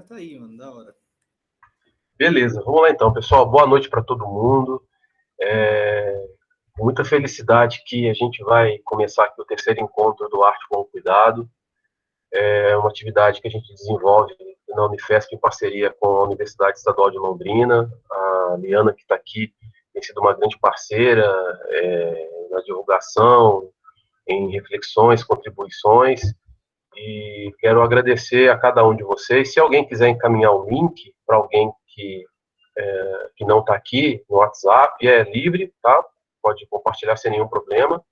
tá aí, mano, da hora. Beleza, vamos lá então, pessoal. Boa noite para todo mundo. Muita felicidade que a gente vai começar aqui o terceiro encontro do Arte com Cuidado. É uma atividade que a gente desenvolve na Unifesp em parceria com a Universidade Estadual de Londrina. A Liana, que está aqui, tem sido uma grande parceira na divulgação, em reflexões, contribuições. E quero agradecer a cada um de vocês. Se alguém quiser encaminhar um link para alguém que não está aqui no WhatsApp, é livre, tá? Pode compartilhar sem nenhum problema.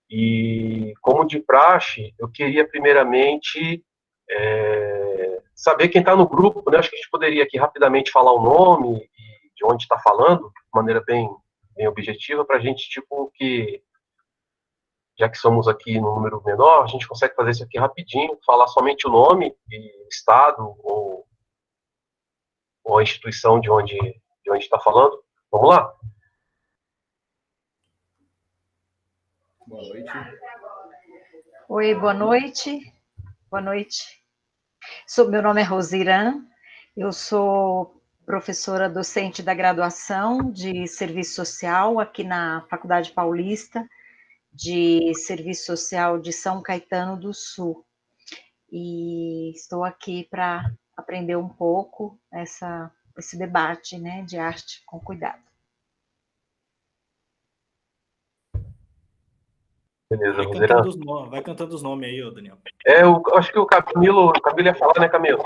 E, como de praxe, eu queria primeiramente saber quem está no grupo, né? Acho que a gente poderia aqui rapidamente falar o nome e de onde está falando, de maneira bem objetiva, para a gente, já que somos aqui no número menor, a gente consegue fazer isso aqui rapidinho, falar somente o nome e estado ou a instituição de onde está falando. Vamos lá? Boa noite. Oi, boa noite. Boa noite. Meu nome é Rosiran, eu sou professora docente da graduação de Serviço Social aqui na Faculdade Paulista de Serviço Social de São Caetano do Sul. E estou aqui para aprender um pouco esse debate, né, de arte com cuidado. Beleza, Rosiran. Vai cantando os nomes aí, Daniel. Eu acho que o Camilo ia falar, né, Camilo?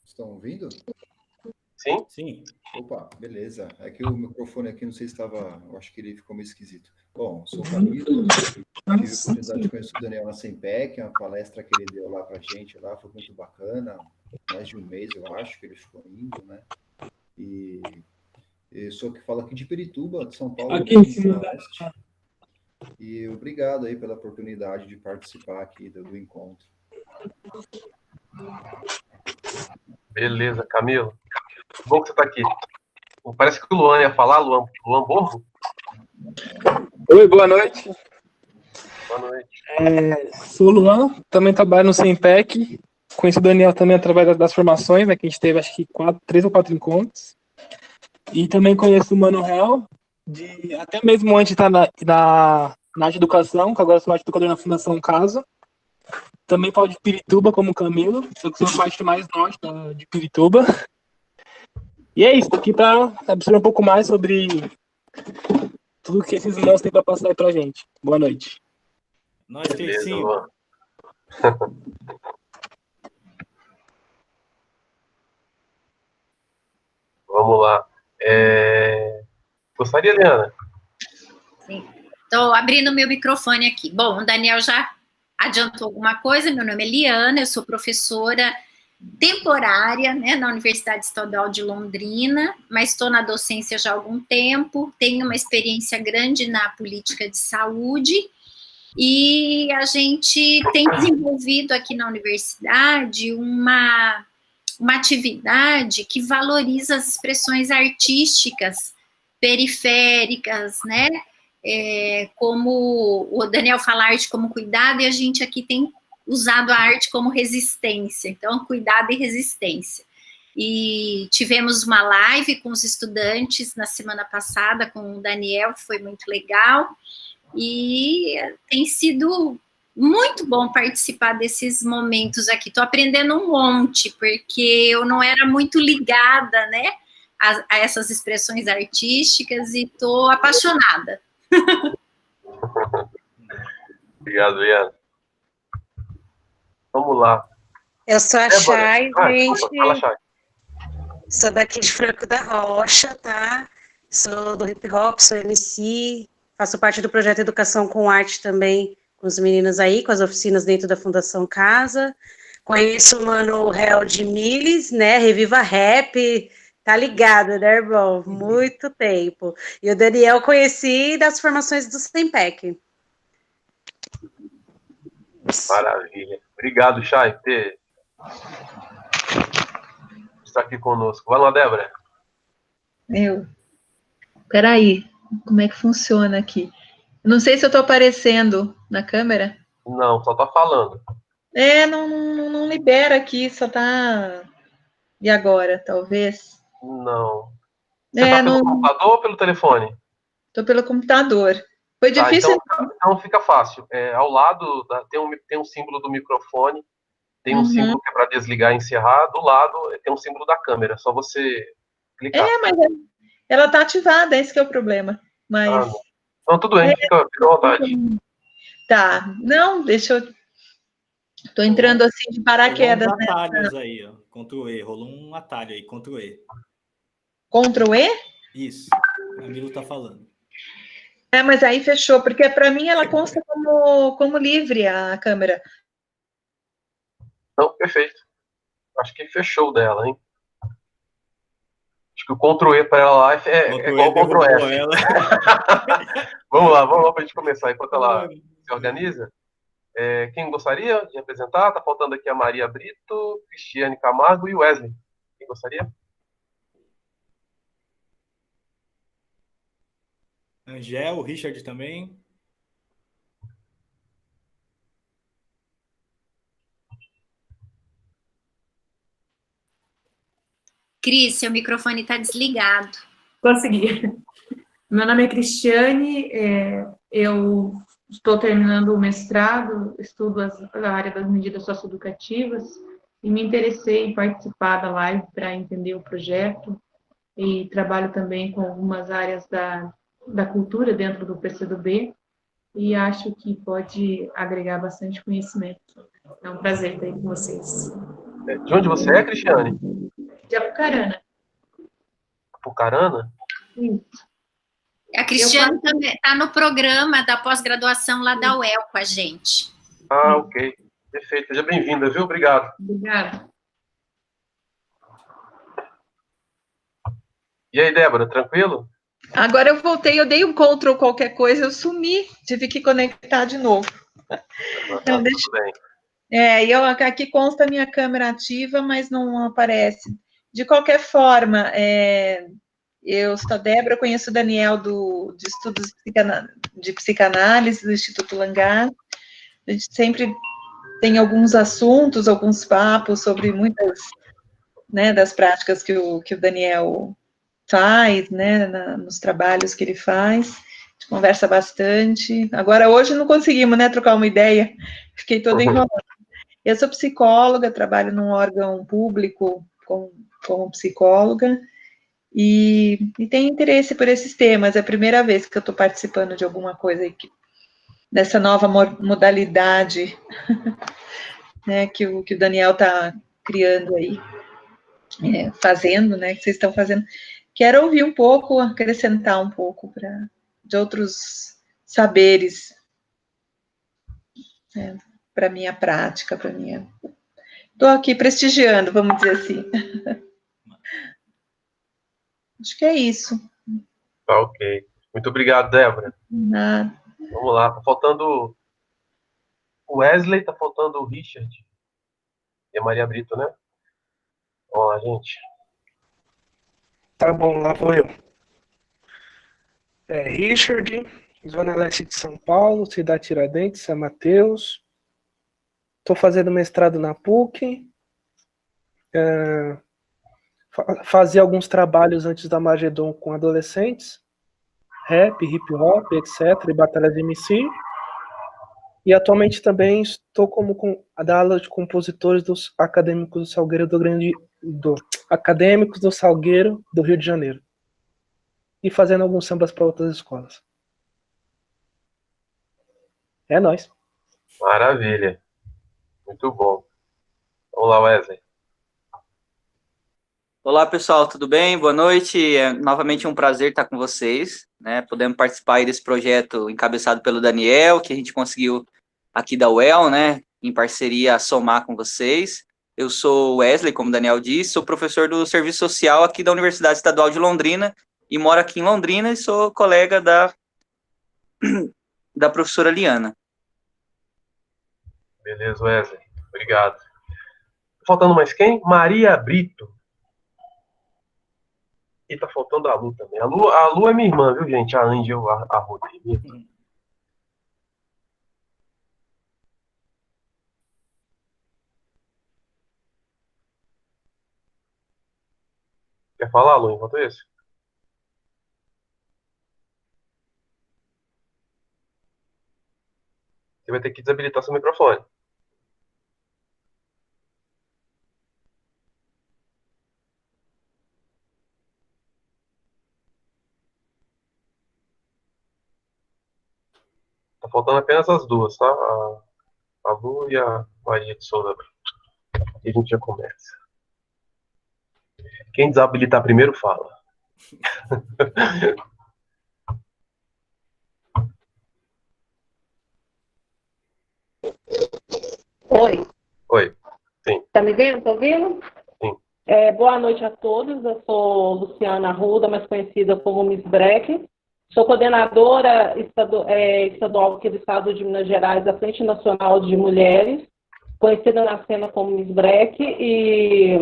Estão ouvindo? Sim? Sim. Opa, beleza. É que o microfone aqui, não sei se estava... Eu acho que ele ficou meio esquisito. Bom, sou o Camilo, tive a oportunidade de conhecer o Daniel na Sempec, uma palestra que ele deu lá pra gente, lá foi muito bacana, mais de um mês, eu acho, que ele ficou indo, né? E eu sou que falo aqui de Pirituba, de São Paulo, aqui em cima. Oeste. E obrigado aí pela oportunidade de participar aqui do encontro. Beleza, Camilo. Bom que você está aqui. Parece que o Luan ia falar, Luan Borgo. Oi, boa noite. Boa noite. Sou o Luan, também trabalho no Sempec. Conheci o Daniel também através das formações, né, que a gente teve, acho que 3 ou 4 encontros. E também conheço o Mano Real, até mesmo antes de estar na arte de educação, que agora sou arte educador na Fundação Casa. Também falo de Pirituba, como o Camilo, só que sou a parte mais norte de Pirituba. E é isso, tô aqui para absorver um pouco mais sobre tudo que esses irmãos têm para passar aí pra gente. Boa noite. Nós tem sim. Luan. Vamos lá. Gostaria, Liana? Sim. Estou abrindo meu microfone aqui. Bom, o Daniel já adiantou alguma coisa. Meu nome é Liana, eu sou professora temporária, né, na Universidade Estadual de Londrina, mas estou na docência já há algum tempo, tenho uma experiência grande na política de saúde, e a gente tem desenvolvido aqui na universidade uma atividade que valoriza as expressões artísticas periféricas, né, como o Daniel fala, arte como cuidado, e a gente aqui tem usado a arte como resistência, então cuidado e resistência. E tivemos uma live com os estudantes na semana passada com o Daniel, que foi muito legal, e tem sido muito bom participar desses momentos aqui. Estou aprendendo um monte, porque eu não era muito ligada, né, a essas expressões artísticas, e estou apaixonada. Obrigado, Liana. Vamos lá. Eu sou a Chay, gente. Desculpa, fala, Chay. Sou daqui de Franco da Rocha, tá? Sou do hip hop, sou MC, faço parte do projeto Educação com Arte também, com os meninos aí, com as oficinas dentro da Fundação Casa. Conheço o Mano Real de Miles, né? Reviva Rap, tá ligado, né, irmão? Muito tempo. E o Daniel conheci das formações do Sempec. Maravilha. Obrigado, Chay, por estar aqui conosco. Vai lá, Débora. Peraí, como é que funciona aqui? Não sei se eu estou aparecendo na câmera. Não, só tá falando. Não libera aqui, só tá... E agora, talvez? Não. Você tá pelo computador ou pelo telefone? Estou pelo computador. Foi difícil... Então fica fácil. Ao lado tem um símbolo do microfone, tem um símbolo que é para desligar e encerrar, do lado tem um símbolo da câmera, só você clicar. Mas ela tá ativada, esse que é o problema. Mas... Não, tudo bem, fica à vontade. Tá, não, deixa eu... Tô entrando assim de paraquedas. Rolou uns atalhos aí, ó. Ctrl E, rolou um atalho aí, Ctrl E. Ctrl E? Isso, o amigo tá falando. Mas aí fechou, porque para mim ela consta como livre a câmera. Não, perfeito. Acho que fechou dela, hein? Acho que o Ctrl E para ela lá é igual o Ctrl F. Vamos lá para a gente começar. Enquanto ela se organiza, quem gostaria de apresentar? Tá faltando aqui a Maria Brito, Cristiane Camargo e Wesley. Quem gostaria? Angel, o Richard também. Cris, seu microfone está desligado. Consegui. Meu nome é Cristiane, eu estou terminando o mestrado, estudo a área das medidas socioeducativas e me interessei em participar da live para entender o projeto e trabalho também com algumas áreas da cultura dentro do PCdoB e acho que pode agregar bastante conhecimento. É um prazer estar aí com vocês. De onde você é, Cristiane? De Apucarana. Apucarana? Sim. A Cristiane também está no programa da pós-graduação lá da UEL com a gente. Ah, ok. Perfeito. Seja bem-vinda, viu? Obrigado. Obrigada. E aí, Débora, tranquilo? Agora eu voltei, eu dei um Ctrl qualquer coisa, eu sumi, tive que conectar de novo. Então, tudo bem. Aqui consta a minha câmera ativa, mas não aparece. De qualquer forma, eu sou a Débora, conheço o Daniel de Estudos de Psicanálise do Instituto Langar. A gente sempre tem alguns assuntos, alguns papos sobre muitas, né, das práticas que o Daniel faz, né, nos trabalhos que ele faz. A gente conversa bastante. Agora, hoje não conseguimos, né, trocar uma ideia. Fiquei toda enrolada. Eu sou psicóloga, trabalho num órgão público como psicóloga e tenho interesse por esses temas. É a primeira vez que eu estou participando de alguma coisa dessa nova modalidade, né, que o Daniel está criando aí, fazendo, né, que vocês estão fazendo. Quero ouvir um pouco, acrescentar um pouco de outros saberes, né, para minha prática, para minha... Estou aqui prestigiando, vamos dizer assim. Acho que é isso. Tá, ok. Muito obrigado, Débora. Nada. Vamos lá. Tá faltando o Wesley, tá faltando o Richard e a Maria Brito, né? Vamos lá, gente. Tá bom, lá vou eu. Richard, Zona Leste de São Paulo, Cidade Tiradentes, São Mateus. Estou fazendo mestrado na PUC. Fazia alguns trabalhos antes da Magedon com adolescentes, rap, hip hop, etc., e batalhas de MC. E atualmente também estou a dar aula de compositores dos acadêmicos do Salgueiro acadêmicos do Salgueiro do Rio de Janeiro. E fazendo alguns sambas para outras escolas. É nóis. Maravilha. Muito bom. Vamos lá, Wesley. Olá, pessoal, tudo bem? Boa noite. É novamente um prazer estar com vocês, né? Podemos participar aí desse projeto encabeçado pelo Daniel, que a gente conseguiu aqui da UEL, né? Em parceria a somar com vocês. Eu sou Wesley, como o Daniel disse, sou professor do Serviço Social aqui da Universidade Estadual de Londrina e moro aqui em Londrina e sou colega da professora Liana. Beleza, Wesley. Obrigado. Faltando mais quem? Maria Brito. E tá faltando a Lu também. A Lu é minha irmã, viu, gente? A Ângel, a Rodrigo. Quer falar, Lu, enquanto isso? Você vai ter que desabilitar seu microfone. Tá faltando apenas as duas, tá? A Lu e a Maria de Souza. E a gente já começa. Quem desabilitar primeiro, fala. Oi. Oi. Sim. Tá me vendo? Tá ouvindo? Sim. Boa noite a todos. Eu sou Luciana Arruda, mais conhecida como Miss Breck. Sou coordenadora estadual aqui do estado de Minas Gerais, da Frente Nacional de Mulheres, conhecida na cena como Miss Breck. E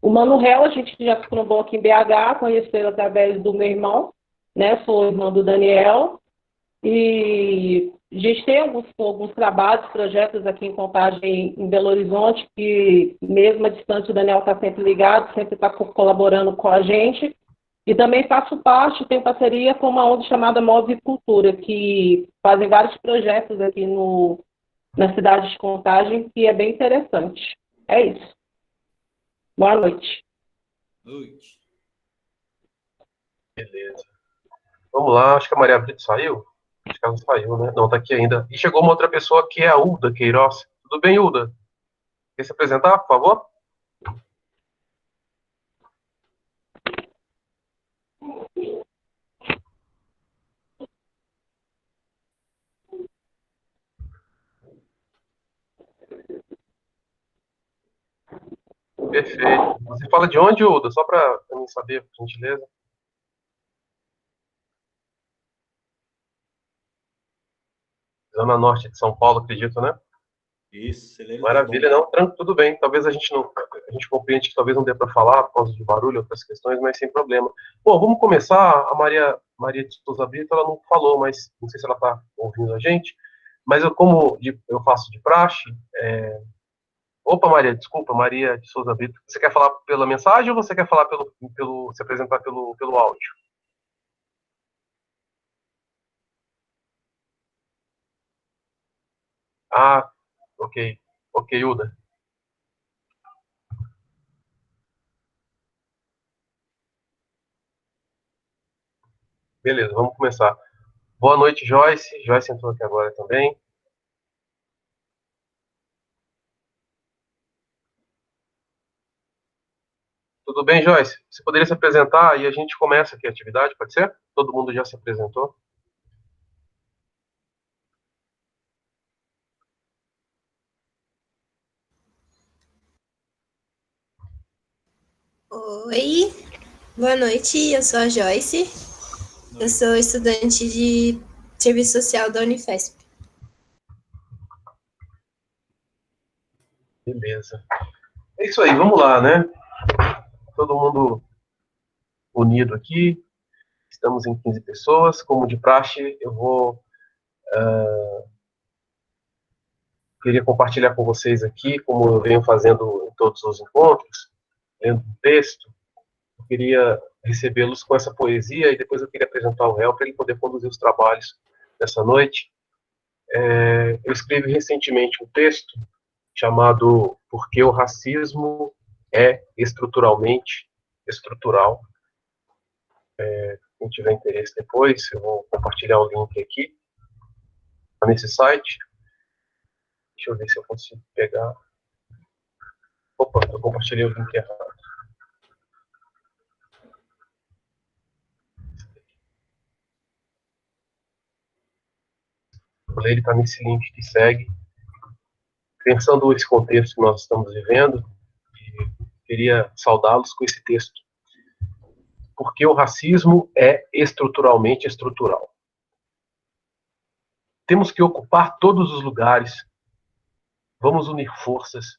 o Mano Hell, a gente já se trombou aqui em BH, conheceu através do meu irmão, né? Sou irmã do Daniel. E a gente tem alguns trabalhos, projetos aqui em Contagem, em Belo Horizonte, que mesmo à distância o Daniel está sempre ligado, sempre está colaborando com a gente. E também faço parte, tenho parceria com uma ONG chamada Move Cultura, que fazem vários projetos aqui na cidade de Contagem, que é bem interessante. É isso. Boa noite. Noite. Beleza. Vamos lá, acho que a Maria Brito saiu. Acho que ela saiu, né? Não, tá aqui ainda. E chegou uma outra pessoa que é a Uda Queiroz. Tudo bem, Uda? Quer se apresentar, por favor? Perfeito. Você fala de onde, Uda? Só para mim saber, por gentileza. Zona Norte de São Paulo, acredito, né? Isso, celeiro. Maravilha, não, tranquilo, tudo bem. Talvez a gente compreende que talvez não dê para falar por causa de barulho, outras questões, mas sem problema. Bom, vamos começar. A Maria de Souza Brito, ela não falou, mas não sei se ela está ouvindo a gente. Mas eu faço de praxe. Opa, Maria, desculpa, Maria de Souza Brito. Você quer falar pela mensagem ou você quer falar se apresentar pelo áudio? Ah, ok. Ok, Uda. Beleza, vamos começar. Boa noite, Joyce. Joyce entrou aqui agora também. Tudo bem, Joyce? Você poderia se apresentar e a gente começa aqui a atividade, pode ser? Todo mundo já se apresentou? Oi, boa noite, eu sou a Joyce, eu sou estudante de Serviço Social da Unifesp. Beleza. É isso aí, vamos lá, né? Todo mundo unido aqui, estamos em 15 pessoas, como de praxe, eu queria compartilhar com vocês aqui, como eu venho fazendo em todos os encontros, lendo um texto, eu queria recebê-los com essa poesia e depois eu queria apresentar o réu para ele poder conduzir os trabalhos dessa noite. Eu escrevi recentemente um texto chamado Por que o racismo é estruturalmente estrutural. Quem tiver interesse depois, eu vou compartilhar o link aqui, nesse site. Deixa eu ver se eu consigo pegar. Opa, eu compartilhei o link errado. Ele está nesse link que segue. Pensando nesse contexto que nós estamos vivendo, queria saudá-los com esse texto. Porque o racismo é estruturalmente estrutural. Temos que ocupar todos os lugares. Vamos unir forças.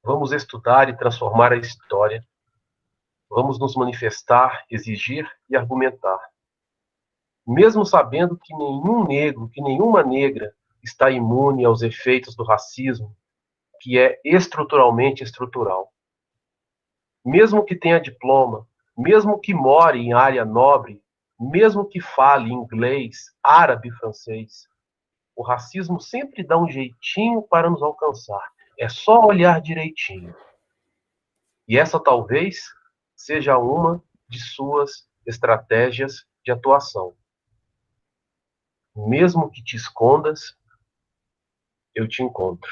Vamos estudar e transformar a história. Vamos nos manifestar, exigir e argumentar. Mesmo sabendo que nenhum negro, que nenhuma negra está imune aos efeitos do racismo, que é estruturalmente estrutural. mesmo que tenha diploma, mesmo que more em área nobre, mesmo que fale inglês, árabe, francês, o racismo sempre dá um jeitinho para nos alcançar. É só olhar direitinho. E essa talvez seja uma de suas estratégias de atuação. Mesmo que te escondas, eu te encontro.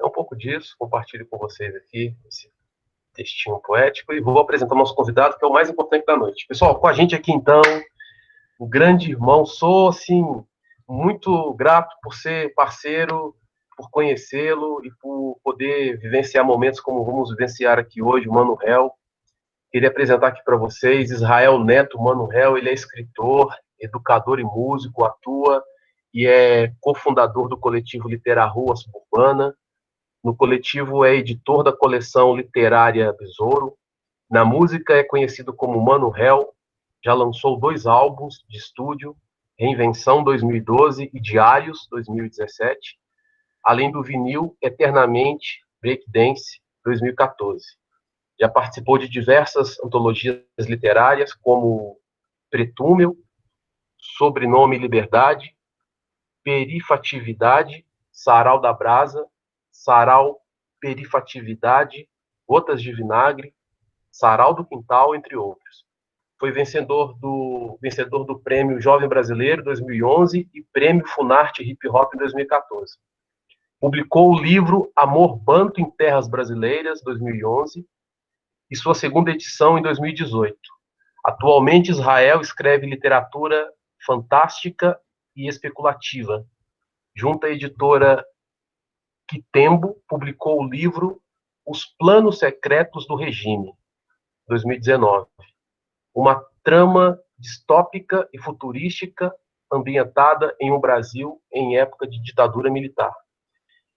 É um pouco disso, compartilho com vocês aqui esse textinho poético e vou apresentar o nosso convidado, que é o mais importante da noite. Pessoal, com a gente aqui então, o grande irmão, sou assim muito grato por ser parceiro, por conhecê-lo e por poder vivenciar momentos como vamos vivenciar aqui hoje, o Mano Hell. Queria apresentar aqui para vocês Israel Neto Mano Hell. Ele é escritor, educador e músico, atua e é cofundador do coletivo Litera Rua Suburbana. No coletivo é editor da coleção literária Besouro. Na música é conhecido como Mano Hell. Já lançou 2 álbuns de estúdio, Reinvenção 2012 e Diários 2017, além do vinil Eternamente Breakdance 2014. Já participou de diversas antologias literárias, como Pretúmel, Sobrenome Liberdade, Perifatividade, Sarau da Brasa, Sarau Perifatividade, Gotas de Vinagre, Sarau do Quintal, entre outros. Foi vencedor do Prêmio Jovem Brasileiro 2011 e Prêmio Funarte Hip Hop em 2014. Publicou o livro Amor Banto em Terras Brasileiras, 2011, e sua segunda edição em 2018. Atualmente, Israel escreve literatura fantástica e especulativa. Junto à editora Quitembo, publicou o livro Os Planos Secretos do Regime, 2019. Uma trama distópica e futurística ambientada em um Brasil em época de ditadura militar.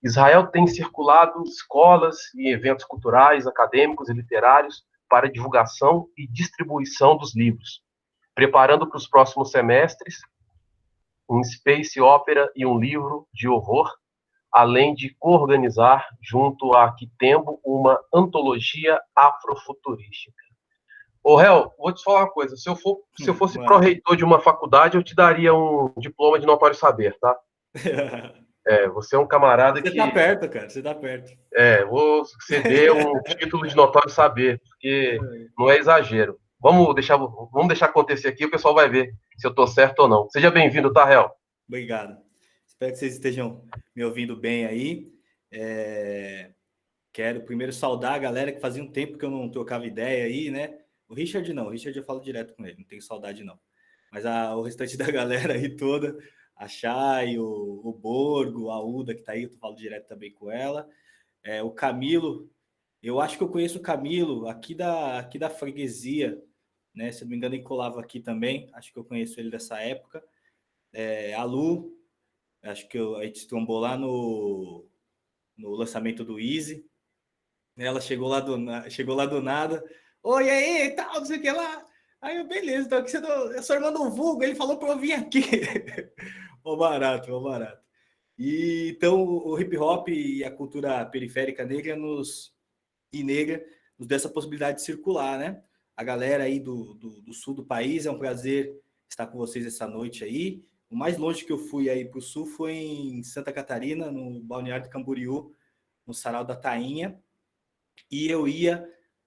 Israel tem circulado escolas e eventos culturais, acadêmicos e literários para divulgação e distribuição dos livros, preparando para os próximos semestres um space opera e um livro de horror, além de coorganizar, junto à Quitembo, uma antologia afrofuturística. Ô, Hel, vou te falar uma coisa. Se eu fosse pró-reitor de uma faculdade, eu te daria um diploma de notório saber, tá? Você é um camarada que... Você tá perto, cara, você tá perto. Vou ceder um título de notório saber, porque não é exagero. Vamos deixar acontecer aqui, o pessoal vai ver se eu tô certo ou não. Seja bem-vindo, tá, Hel? Obrigado. Espero que vocês estejam me ouvindo bem aí. Quero primeiro saudar a galera que fazia um tempo que eu não trocava ideia aí, né? O Richard não, o Richard eu falo direto com ele, não tenho saudade não. Mas o restante da galera aí toda, a Chay, o Borgo, a Uda que tá aí, eu falo direto também com ela. O Camilo, eu acho que eu conheço o Camilo aqui da freguesia, né? Se não me engano, ele colava aqui também, acho que eu conheço ele dessa época. A Lu, acho que a gente se trombou lá no lançamento do Easy. Ela chegou lá do nada. Oi, aí, e tal, não sei o que lá. Aí eu, beleza, então aqui eu sou irmão do Vulgo, ele falou para eu vir aqui. Ó barato. E então o hip hop e a cultura periférica negra nos dá essa possibilidade de circular, né? A galera aí do sul do país, é um prazer estar com vocês essa noite aí. O mais longe que eu fui aí para o sul foi em Santa Catarina, no Balneário de Camboriú, no Sarau da Tainha. E eu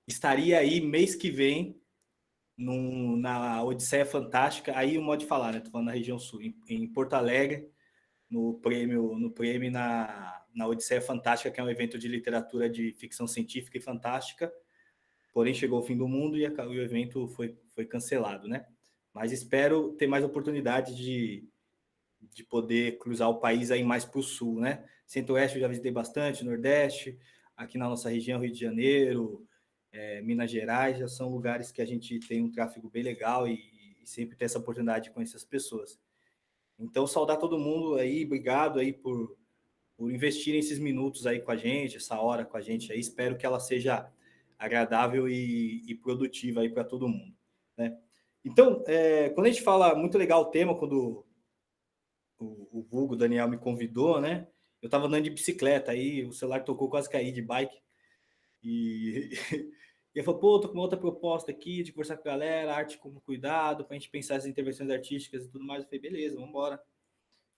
estaria aí mês que vem na Odisseia Fantástica, aí o modo de falar, né? Tô falando na região sul, em Porto Alegre, no prêmio na Odisseia Fantástica, que é um evento de literatura de ficção científica e fantástica. Porém, chegou o fim do mundo e o evento foi cancelado, né? Mas espero ter mais oportunidade de poder cruzar o país aí mais para o sul, né? Centro-Oeste eu já visitei bastante, Nordeste, aqui na nossa região, Rio de Janeiro, Minas Gerais, já são lugares que a gente tem um tráfego bem legal e sempre tem essa oportunidade de conhecer as pessoas. Então, saudar todo mundo aí, obrigado aí por investir esses minutos aí com a gente, essa hora com a gente aí, espero que ela seja agradável e produtiva aí para todo mundo, né? Então, quando a gente fala, muito legal o tema, quando o Vulgo, Daniel, me convidou, né? Eu estava andando de bicicleta, aí o celular tocou, quase caí de bike. E ele falou, pô, tô com uma outra proposta aqui de conversar com a galera, arte como cuidado, para a gente pensar as intervenções artísticas e tudo mais. Eu falei, beleza, vamos embora.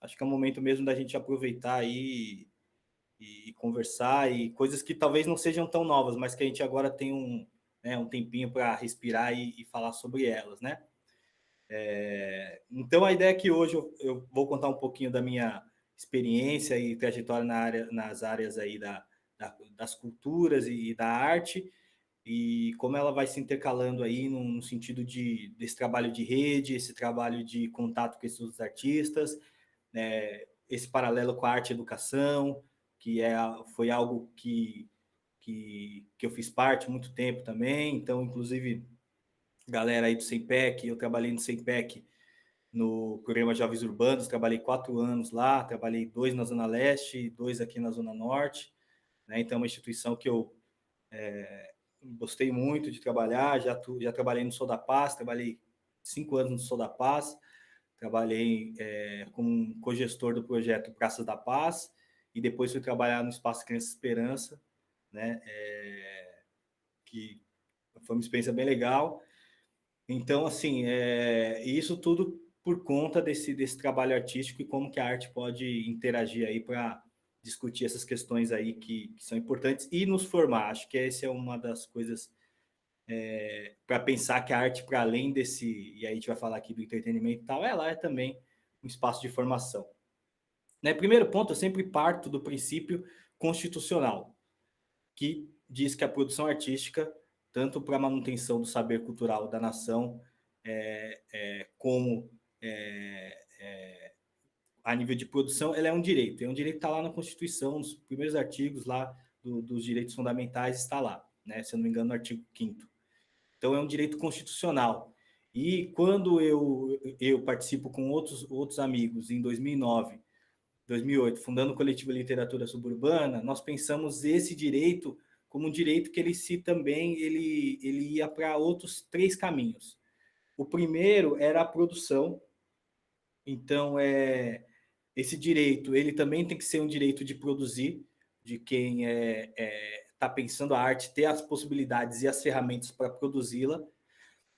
Acho que é o momento mesmo da gente aproveitar aí e conversar, e coisas que talvez não sejam tão novas, mas que a gente agora tem um tempinho para respirar e falar sobre elas, né? Então, a ideia é que hoje eu vou contar um pouquinho da minha experiência e trajetória nas áreas aí das culturas e da arte, e como ela vai se intercalando aí no sentido desse trabalho de rede, esse trabalho de contato com esses outros artistas, né, esse paralelo com a arte e educação, que foi algo que eu fiz parte há muito tempo também. Então, inclusive, galera aí do SEMPEC, eu trabalhei no SEMPEC no programa Jovens Urbanos, trabalhei 4 anos lá, trabalhei 2 na Zona Leste e 2 aqui na Zona Norte, né? Então, é uma instituição que eu gostei muito de trabalhar, já trabalhei no Sou da Paz, trabalhei 5 anos no Sou da Paz, trabalhei como cogestor do projeto Praças da Paz, e depois fui trabalhar no Espaço Criança Esperança, né? Que foi uma experiência bem legal. Então, assim, isso tudo por conta desse trabalho artístico e como que a arte pode interagir aí para discutir essas questões aí que são importantes e nos formar. Acho que essa é uma das coisas para pensar que a arte, para além desse, e aí a gente vai falar aqui do entretenimento e tal, ela é também um espaço de formação. Né? Primeiro ponto, eu sempre parto do princípio constitucional, que diz que a produção artística, tanto para a manutenção do saber cultural da nação, como a nível de produção, ela é um direito. É um direito que está lá na Constituição, nos primeiros artigos lá dos direitos fundamentais, está lá, né? Se eu não me engano, no artigo 5º. Então, é um direito constitucional. E quando eu participo com outros amigos, em 2009, 2008, fundando o Coletivo Literatura Suburbana, nós pensamos esse direito como um direito que ele ia para outros 3 caminhos. O primeiro era a produção. Então, esse direito, ele também tem que ser um direito de produzir, de quem está pensando a arte, ter as possibilidades e as ferramentas para produzi-la.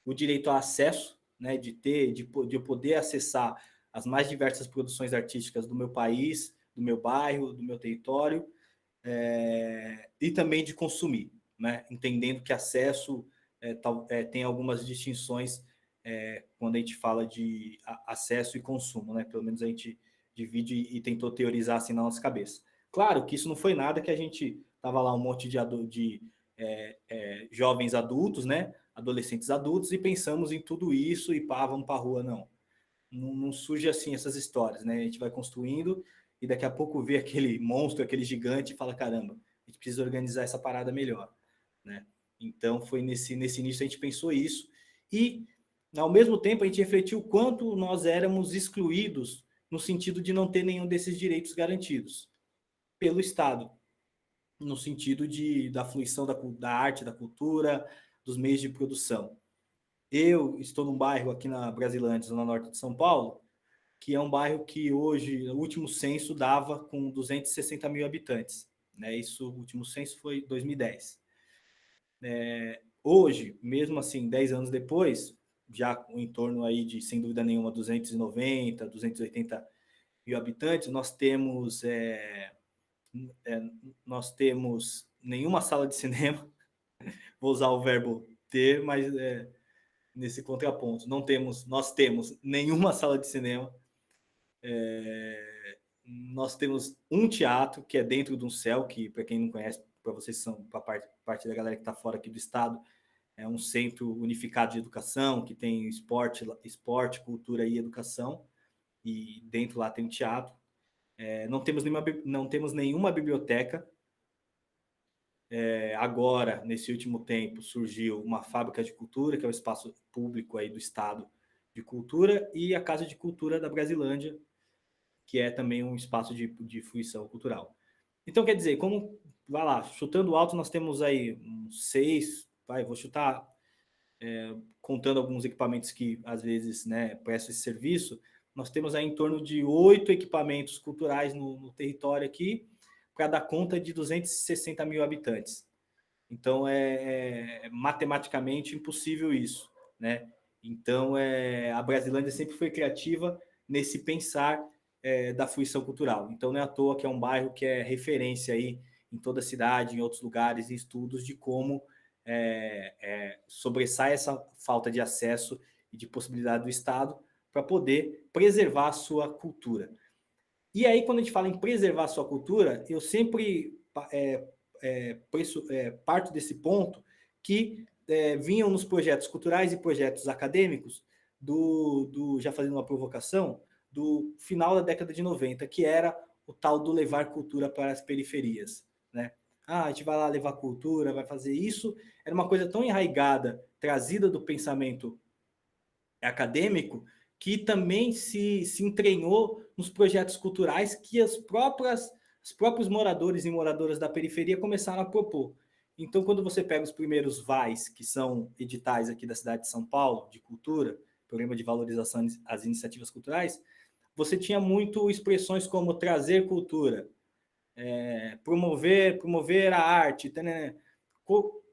O direito ao acesso, né, de eu poder acessar as mais diversas produções artísticas do meu país, do meu bairro, do meu território, e também de consumir, né, entendendo que acesso tem algumas distinções quando a gente fala de acesso e consumo, né, pelo menos a gente divide e tentou teorizar assim na nossa cabeça. Claro que isso não foi nada que a gente estava lá um monte de jovens adultos, né, adolescentes adultos, e pensamos em tudo isso e vamos para a rua, não. Não surge assim essas histórias, né? A gente vai construindo e daqui a pouco vê aquele monstro, aquele gigante e fala, caramba, a gente precisa organizar essa parada melhor, né? Então, foi nesse início a gente pensou isso e, ao mesmo tempo, a gente refletiu o quanto nós éramos excluídos no sentido de não ter nenhum desses direitos garantidos pelo Estado, no sentido da fruição da arte, da cultura, dos meios de produção. Eu estou num bairro aqui na Brasilândia, zona norte de São Paulo, que é um bairro que hoje, o último censo dava com 260 mil habitantes. Né? Isso, o último censo foi 2010. Hoje, mesmo assim, 10 anos depois, já em torno aí de, sem dúvida nenhuma, 290, 280 mil habitantes, nós temos nenhuma sala de cinema, vou usar o verbo ter, mas nesse contraponto, nós temos nenhuma sala de cinema, nós temos um teatro que é dentro de um céu, que para quem não conhece, para vocês são, para parte da galera que está fora aqui do estado, é um centro unificado de educação, que tem esporte, cultura e educação, e dentro lá tem um teatro. Não temos nenhuma biblioteca. Agora, nesse último tempo, surgiu uma fábrica de cultura, que é o espaço público aí do Estado de Cultura, e a Casa de Cultura da Brasilândia, que é também um espaço de fruição cultural. Então, quer dizer, vai lá, chutando alto, nós temos aí uns 6, vou chutar, contando alguns equipamentos que, às vezes, né, prestam esse serviço, nós temos aí em torno de 8 equipamentos culturais no território aqui, para dar conta de 260 mil habitantes. Então, é matematicamente impossível isso, né? Então, a Brasilândia sempre foi criativa nesse pensar da fruição cultural. Então, não é à toa que é um bairro que é referência aí em toda a cidade, em outros lugares, em estudos de como sobressai essa falta de acesso e de possibilidade do Estado para poder preservar a sua cultura. E aí, quando a gente fala em preservar a sua cultura, eu sempre parto desse ponto que vinham nos projetos culturais e projetos acadêmicos já fazendo uma provocação, do final da década de 90, que era o tal do levar cultura para as periferias, né? A gente vai lá levar cultura, vai fazer isso. Era uma coisa tão enraigada, trazida do pensamento acadêmico, que também se entranhou nos projetos culturais que os próprios moradores e moradoras da periferia começaram a propor. Então, quando você pega os primeiros VAIs, que são editais aqui da cidade de São Paulo, de cultura, Programa de Valorização às Iniciativas Culturais, você tinha muito expressões como trazer cultura, promover a arte,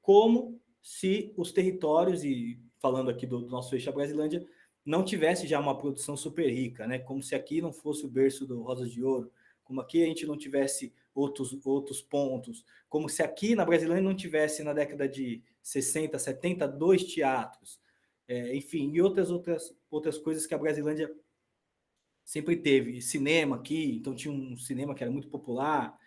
como se os territórios, e falando aqui do nosso eixo, a Brasilândia, não tivesse já uma produção super rica, né? Como se aqui não fosse o berço do Rosas de Ouro, como aqui a gente não tivesse outros pontos, como se aqui na Brasilândia não tivesse, na década de 60, 70, 2 teatros, enfim, e outras coisas que a Brasilândia sempre teve. Cinema aqui, então tinha um cinema que era muito popular,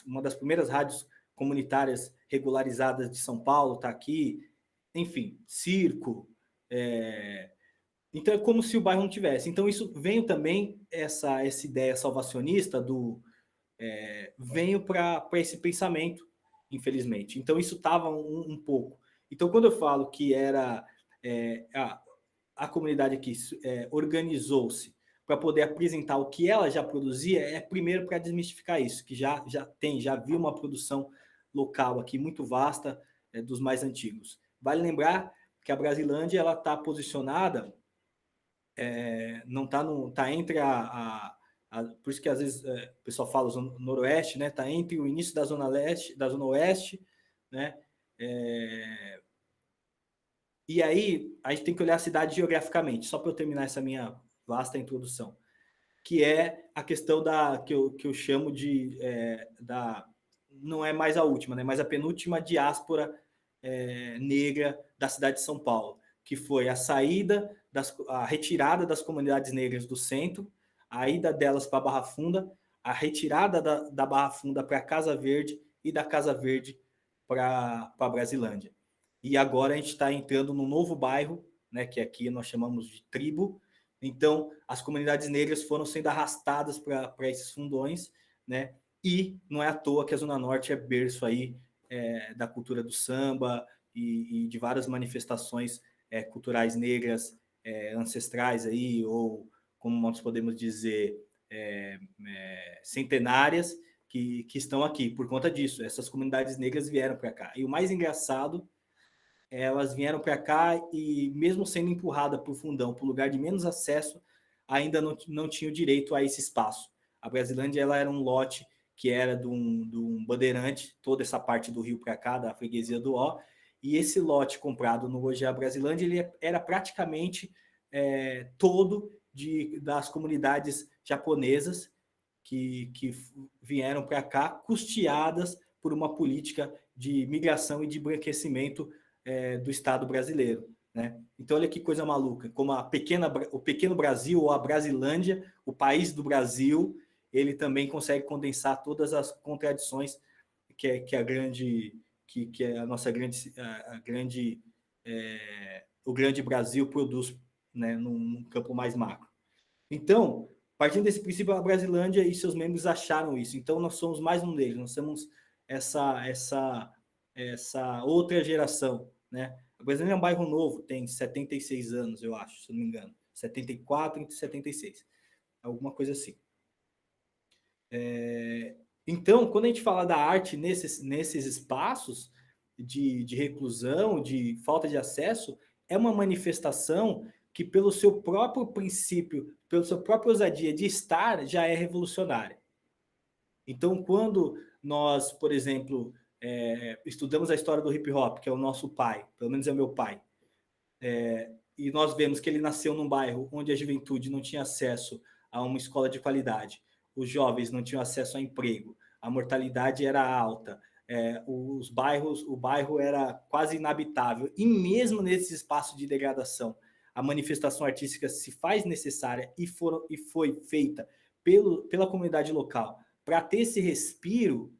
uma das primeiras rádios comunitárias regularizadas de São Paulo está aqui, enfim, circo. Então é como se o bairro não tivesse. Então isso veio também, essa ideia salvacionista veio para esse pensamento, infelizmente. Então isso estava um pouco. Então quando eu falo que era a comunidade aqui organizou-se para poder apresentar o que ela já produzia, primeiro para desmistificar isso, que já havia uma produção local aqui muito vasta, dos mais antigos. Vale lembrar que a Brasilândia ela está posicionada, não está entre por isso que às vezes o pessoal fala zona noroeste, né? Está entre o início da zona leste, da zona oeste, né? E aí a gente tem que olhar a cidade geograficamente, só para eu terminar essa minha vasta introdução, que é a questão que eu chamo de não é mais a última, né? Mas a penúltima diáspora negra da cidade de São Paulo, que foi a retirada das comunidades negras do centro, a ida delas para a Barra Funda, a retirada da Barra Funda para a Casa Verde e da Casa Verde para a Brasilândia. E agora a gente está entrando num novo bairro, né, que aqui nós chamamos de Tribo. Então, as comunidades negras foram sendo arrastadas para esses fundões, né? E não é à toa que a Zona Norte é berço aí da cultura do samba e de várias manifestações culturais negras ancestrais aí, ou como nós podemos dizer, centenárias, que estão aqui por conta disso. Essas comunidades negras vieram para cá. E o mais engraçado, elas vieram para cá e, mesmo sendo empurradas para o fundão, para o lugar de menos acesso, ainda não tinham direito a esse espaço. A Brasilândia ela era um lote que era de um bandeirante, toda essa parte do rio para cá, da freguesia do Ó, e esse lote comprado no hoje a Brasilândia, ele era praticamente todo das comunidades japonesas que vieram para cá, custeadas por uma política de migração e de embranquecimento do Estado brasileiro, né? Então, olha que coisa maluca, como o pequeno Brasil, ou a Brasilândia, o país do Brasil, ele também consegue condensar todas as contradições que a nossa o grande Brasil produz, né, num campo mais macro. Então, partindo desse princípio, a Brasilândia e seus membros acharam isso. Então, nós somos mais um deles, nós somos essa outra geração, né? A Brasilândia é um bairro novo, tem 76 anos, eu acho, se não me engano. 74 entre 76. Alguma coisa assim. Então, quando a gente fala da arte nesses espaços de reclusão, de falta de acesso, é uma manifestação que, pelo seu próprio princípio, pela sua própria ousadia de estar, já é revolucionária. Então, quando nós, por exemplo, estudamos a história do hip hop, que é o nosso pai, pelo menos é o meu pai, e nós vemos que ele nasceu num bairro onde a juventude não tinha acesso a uma escola de qualidade, os jovens não tinham acesso a emprego, a mortalidade era alta, o bairro era quase inabitável, e mesmo nesse espaço de degradação, a manifestação artística se faz necessária e foi feita pela comunidade local para ter esse respiro,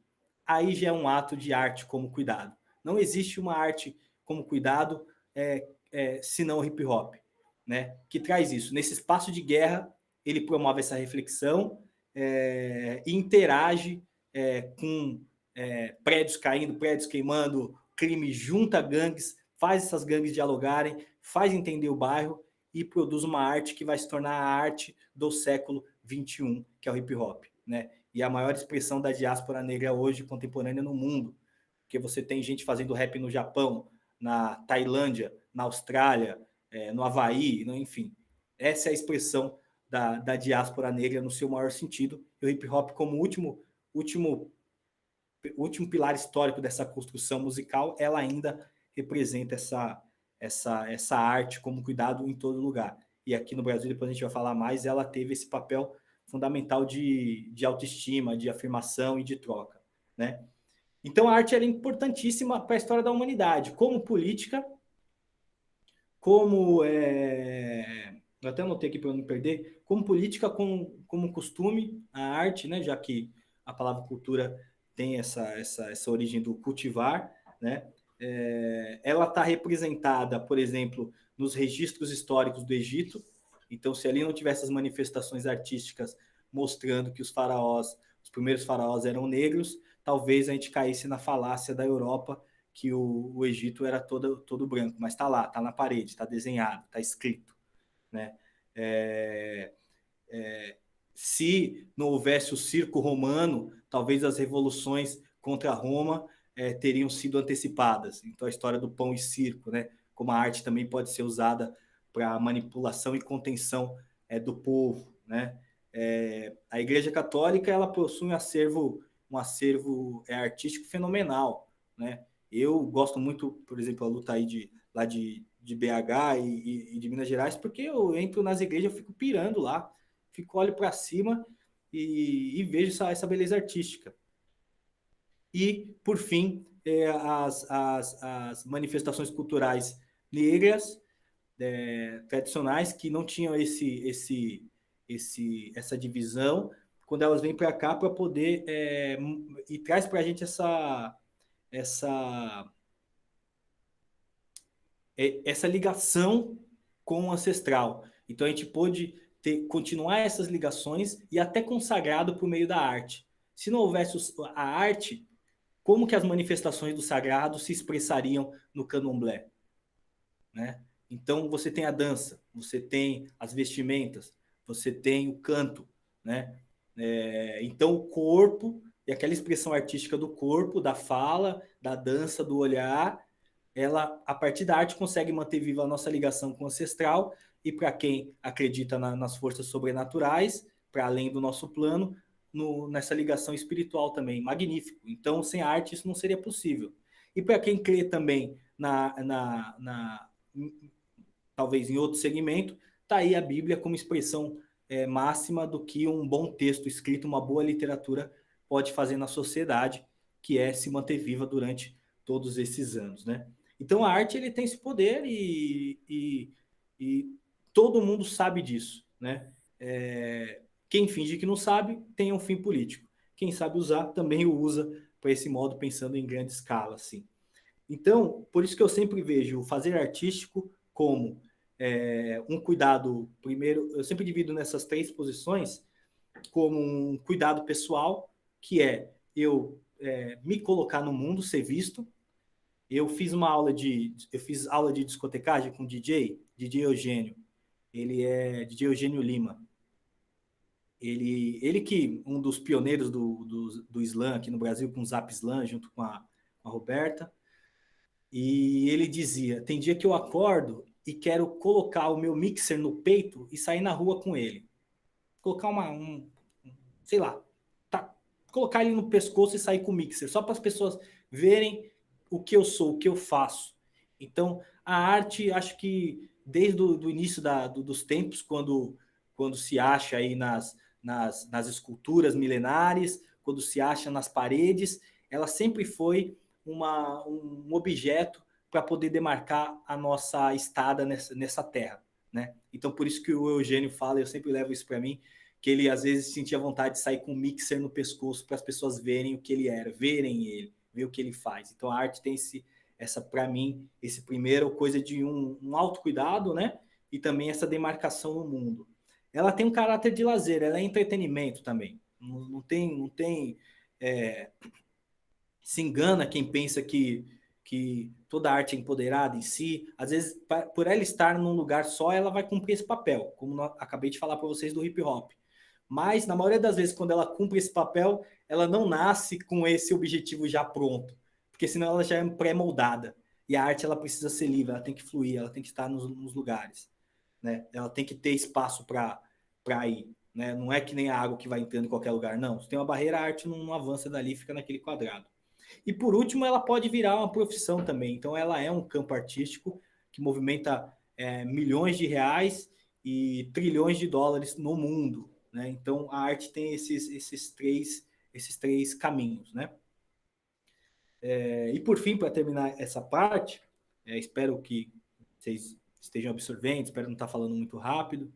aí já é um ato de arte como cuidado. Não existe uma arte como cuidado senão o hip hop, né? Que traz isso. Nesse espaço de guerra, ele promove essa reflexão e interage com prédios caindo, prédios queimando, crime, junta gangues, faz essas gangues dialogarem, faz entender o bairro e produz uma arte que vai se tornar a arte do século XXI, que é o hip hop, né? E a maior expressão da diáspora negra hoje, contemporânea no mundo, porque você tem gente fazendo rap no Japão, na Tailândia, na Austrália, no Havaí, enfim. Essa é a expressão da diáspora negra no seu maior sentido, e o hip hop como último pilar histórico dessa construção musical, ela ainda representa essa arte como cuidado em todo lugar. E aqui no Brasil, depois a gente vai falar mais, ela teve esse papel fundamental de autoestima, de afirmação e de troca, né? Então a arte era importantíssima para a história da humanidade, como política, como eu até anotei aqui para eu não perder, como política, como costume, a arte, né? Já que a palavra cultura tem essa origem do cultivar, né? Ela está representada, por exemplo, nos registros históricos do Egito. Então, se ali não tivesse as manifestações artísticas mostrando que os primeiros faraós eram negros, talvez a gente caísse na falácia da Europa que o Egito era todo branco. Mas está lá, está na parede, está desenhado, está escrito, né? Se não houvesse o circo romano, talvez as revoluções contra Roma teriam sido antecipadas. Então, a história do pão e circo, né? Como a arte também pode ser usada para manipulação e contenção do povo, né? A Igreja Católica ela possui um acervo artístico fenomenal, né? Eu gosto muito, por exemplo, a luta aí lá de BH e de Minas Gerais, porque eu entro nas igrejas, eu fico pirando lá, olho para cima e vejo essa beleza artística. E, por fim, as manifestações culturais negras tradicionais que não tinham essa divisão, quando elas vêm para cá para poder e traz para a gente essa ligação com o ancestral. Então a gente pôde continuar essas ligações e até consagrado por meio da arte. Se não houvesse a arte, como que as manifestações do sagrado se expressariam no candomblé, né? Então você tem a dança, você tem as vestimentas, você tem o canto, né? Então o corpo e aquela expressão artística do corpo, da fala, da dança, do olhar, ela, a partir da arte, consegue manter viva a nossa ligação com o ancestral, e para quem acredita nas forças sobrenaturais, para além do nosso plano, nessa ligação espiritual também, magnífico. Então, sem a arte, isso não seria possível. E para quem crê também talvez em outro segmento, está aí a Bíblia como expressão máxima do que um bom texto escrito, uma boa literatura pode fazer na sociedade, que é se manter viva durante todos esses anos, né? Então a arte ele tem esse poder e todo mundo sabe disso, né? Quem finge que não sabe tem um fim político. Quem sabe usar também o usa para esse modo, pensando em grande escala, assim. Então, por isso que eu sempre vejo o fazer artístico como um cuidado, primeiro, eu sempre divido nessas 3 posições, como um cuidado pessoal, que é eu me colocar no mundo, ser visto. Eu fiz aula de discotecagem com DJ Eugênio. Ele é DJ Eugênio Lima. Ele que um dos pioneiros do slam aqui no Brasil, com o Zap Slam, junto com a Roberta. E ele dizia, tem dia que eu acordo e quero colocar o meu mixer no peito e sair na rua com ele. Colocar sei lá, colocar ele no pescoço e sair com o mixer, só para as pessoas verem o que eu sou, o que eu faço. Então, a arte, acho que desde o início dos tempos, quando se acha aí nas esculturas milenares, quando se acha nas paredes, ela sempre foi um objeto para poder demarcar a nossa estada nessa terra, né? Então, por isso que o Eugênio fala, eu sempre levo isso para mim, que ele às vezes sentia vontade de sair com um mixer no pescoço para as pessoas verem o que ele era, verem ele, ver o que ele faz. Então, a arte tem para mim, esse primeiro coisa de um autocuidado, né? E também essa demarcação no mundo. Ela tem um caráter de lazer, ela é entretenimento também. Não tem se engana quem pensa que toda arte é empoderada em si. Às vezes, por ela estar num lugar só, ela vai cumprir esse papel, como eu acabei de falar para vocês do hip hop. Mas, na maioria das vezes, quando ela cumpre esse papel, ela não nasce com esse objetivo já pronto, porque senão ela já é pré-moldada. E a arte, ela precisa ser livre, ela tem que fluir, ela tem que estar nos lugares, né? Ela tem que ter espaço para ir, né? Não é que nem a água que vai entrando em qualquer lugar, não. Se tem uma barreira, a arte não avança dali, fica naquele quadrado. E, por último, ela pode virar uma profissão também. Então, ela é um campo artístico que movimenta milhões de reais e trilhões de dólares no mundo, né? Então, a arte tem esses três caminhos, né? E, por fim, para terminar essa parte, espero que vocês estejam absorvendo, espero não estar falando muito rápido.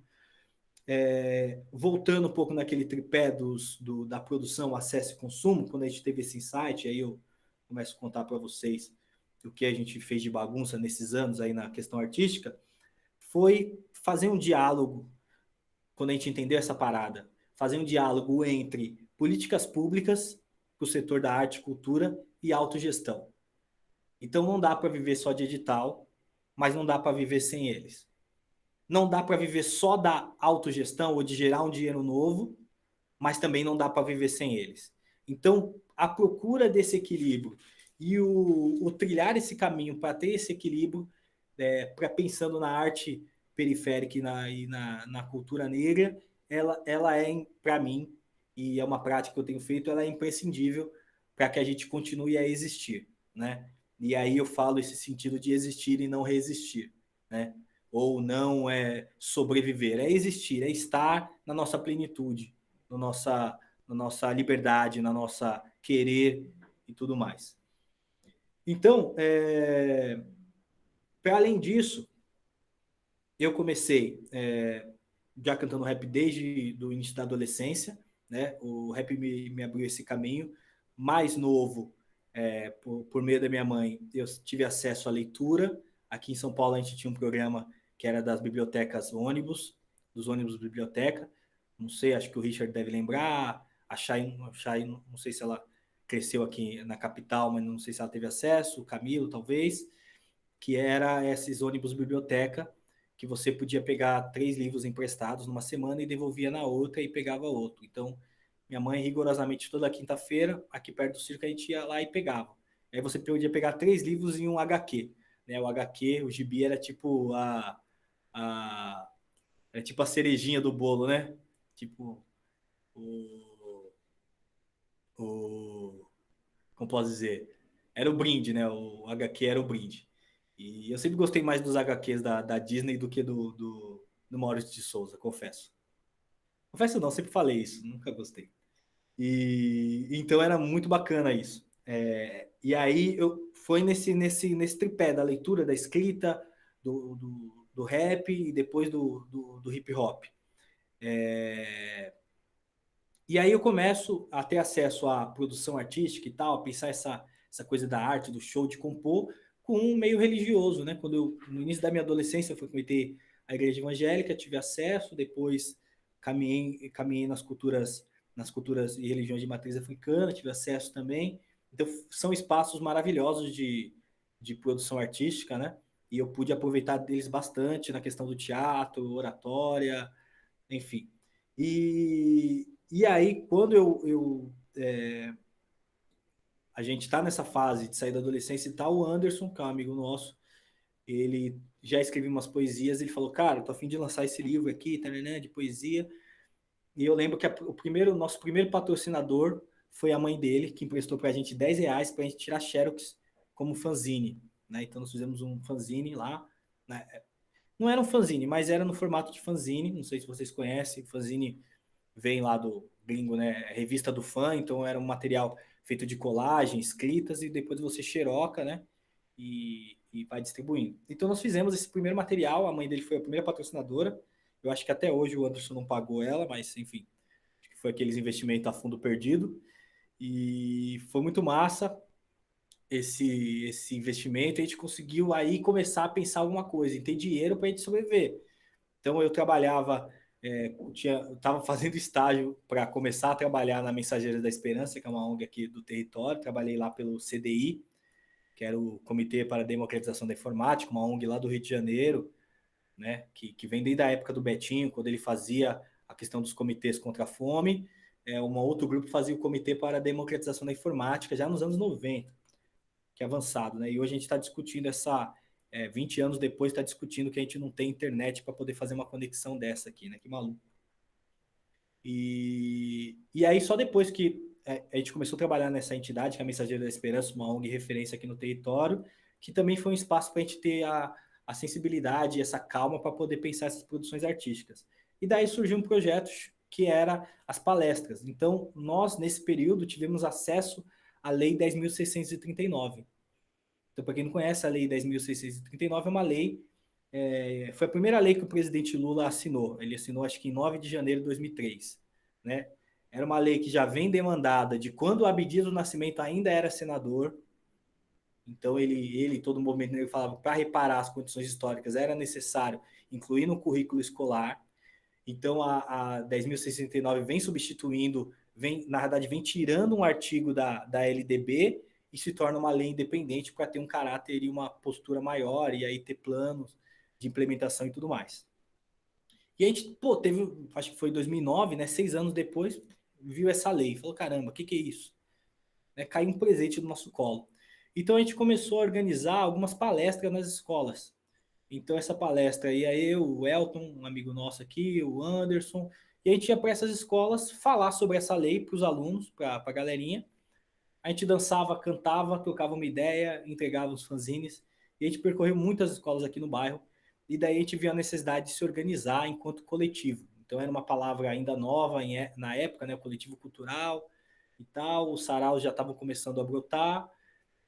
Voltando um pouco naquele tripé da produção, acesso e consumo, quando a gente teve esse insight, aí eu começo a contar para vocês o que a gente fez de bagunça nesses anos aí na questão artística, foi fazer um diálogo, quando a gente entendeu essa parada, fazer um diálogo entre políticas públicas para o setor da arte e cultura e autogestão. Então não dá para viver só de edital, mas não dá para viver sem eles. Não dá para viver só da autogestão ou de gerar um dinheiro novo, mas também não dá para viver sem eles. Então, a procura desse equilíbrio e o trilhar esse caminho para ter esse equilíbrio, para pensando na arte periférica e na cultura negra, ela é, para mim, e é uma prática que eu tenho feito, ela é imprescindível para que a gente continue a existir, né? E aí eu falo esse sentido de existir e não resistir, né? Ou não sobreviver, é existir, é estar na nossa plenitude, na nossa liberdade, na nossa querer e tudo mais. Então, para além disso, eu comecei já cantando rap desde o início da adolescência, né? O rap me abriu esse caminho. Mais novo, por meio da minha mãe, eu tive acesso à leitura. Aqui em São Paulo a gente tinha um programa que era das bibliotecas ônibus, dos ônibus biblioteca. Não sei, acho que o Richard deve lembrar. A Chay, não sei se ela cresceu aqui na capital, mas não sei se ela teve acesso. O Camilo, talvez. Que era esses ônibus biblioteca, que você podia pegar 3 livros emprestados numa semana e devolvia na outra e pegava outro. Então, minha mãe, rigorosamente, toda quinta-feira, aqui perto do circo, a gente ia lá e pegava. Aí você podia pegar 3 livros em um HQ. Né? O HQ, o gibi, era tipo era tipo a cerejinha do bolo, né? Tipo como posso dizer? Era o brinde, né? O HQ era o brinde. E eu sempre gostei mais dos HQs da Disney do que do Maurício de Souza, confesso. Confesso não, sempre falei isso, nunca gostei. E então era muito bacana isso. E aí foi nesse tripé da leitura, da escrita, do rap e depois do hip hop. E aí eu começo a ter acesso à produção artística e tal, a pensar essa coisa da arte, do show, de compor, com um meio religioso, né? Quando no início da minha adolescência, eu frequentei a igreja evangélica, tive acesso, depois caminhei nas culturas e religiões de matriz africana, tive acesso também. Então, são espaços maravilhosos de produção artística, né? E eu pude aproveitar deles bastante na questão do teatro, oratória, enfim. E aí, quando a gente está nessa fase de sair da adolescência e tal, o Anderson, que é um amigo nosso, ele já escreveu umas poesias, ele falou, cara, tô a fim de lançar esse livro aqui, de poesia. E eu lembro que o nosso primeiro patrocinador foi a mãe dele que emprestou para a gente R$10 para a gente tirar xerox como fanzine, né? Então nós fizemos um fanzine lá, né? Não era um fanzine, mas era no formato de fanzine, não sei se vocês conhecem, fanzine vem lá do gringo, né? Revista do fã, então era um material feito de colagem, escritas, e depois você xeroca, né? E vai distribuindo. Então nós fizemos esse primeiro material, a mãe dele foi a primeira patrocinadora, eu acho que até hoje o Anderson não pagou ela, mas enfim, acho que foi aqueles investimentos a fundo perdido, e foi muito massa esse investimento, a gente conseguiu aí começar a pensar alguma coisa, e ter dinheiro para a gente sobreviver. Então eu trabalhava, eu estava fazendo estágio para começar a trabalhar na Mensageiros da Esperança, que é uma ONG aqui do território, trabalhei lá pelo CDI, que era o Comitê para a Democratização da Informática, uma ONG lá do Rio de Janeiro, né, que vem desde a época do Betinho, quando ele fazia a questão dos comitês contra a fome. Um outro grupo fazia o Comitê para a Democratização da Informática, já nos anos 90, que é avançado, né? E hoje a gente está discutindo 20 anos depois, está discutindo que a gente não tem internet para poder fazer uma conexão dessa aqui, né? Que maluco. E aí, só depois que a gente começou a trabalhar nessa entidade, que é a Mensageira da Esperança, uma ONG referência aqui no território, que também foi um espaço para a gente ter a sensibilidade e essa calma para poder pensar essas produções artísticas. E daí surgiu um projeto que era as palestras. Então, nós, nesse período, tivemos acesso à Lei 10.639. Então, para quem não conhece, a Lei 10.639 é uma lei, foi a primeira lei que o presidente Lula assinou. Ele assinou, acho que em 9 de janeiro de 2003. Né? Era uma lei que já vem demandada de quando o Abdias do Nascimento ainda era senador. Então, ele todo o movimento negro falava que para reparar as condições históricas era necessário incluir no currículo escolar. Então, a 10.639 vem substituindo, na verdade, vem tirando um artigo da LDB e se torna uma lei independente para ter um caráter e uma postura maior, e aí ter planos de implementação e tudo mais. E a gente, teve, acho que foi em 2009, né, 6 anos depois, viu essa lei, falou, caramba, o que é isso? Né, caiu um presente no nosso colo. Então a gente começou a organizar algumas palestras nas escolas. Então essa palestra ia eu, o Elton, um amigo nosso aqui, o Anderson, e a gente ia para essas escolas falar sobre essa lei para os alunos, para a galerinha. A gente dançava, cantava, trocava uma ideia, entregava os fanzines, e a gente percorreu muitas escolas aqui no bairro, e daí a gente viu a necessidade de se organizar enquanto coletivo. Então era uma palavra ainda nova na época, né, o coletivo cultural e tal, os saraus já estavam começando a brotar.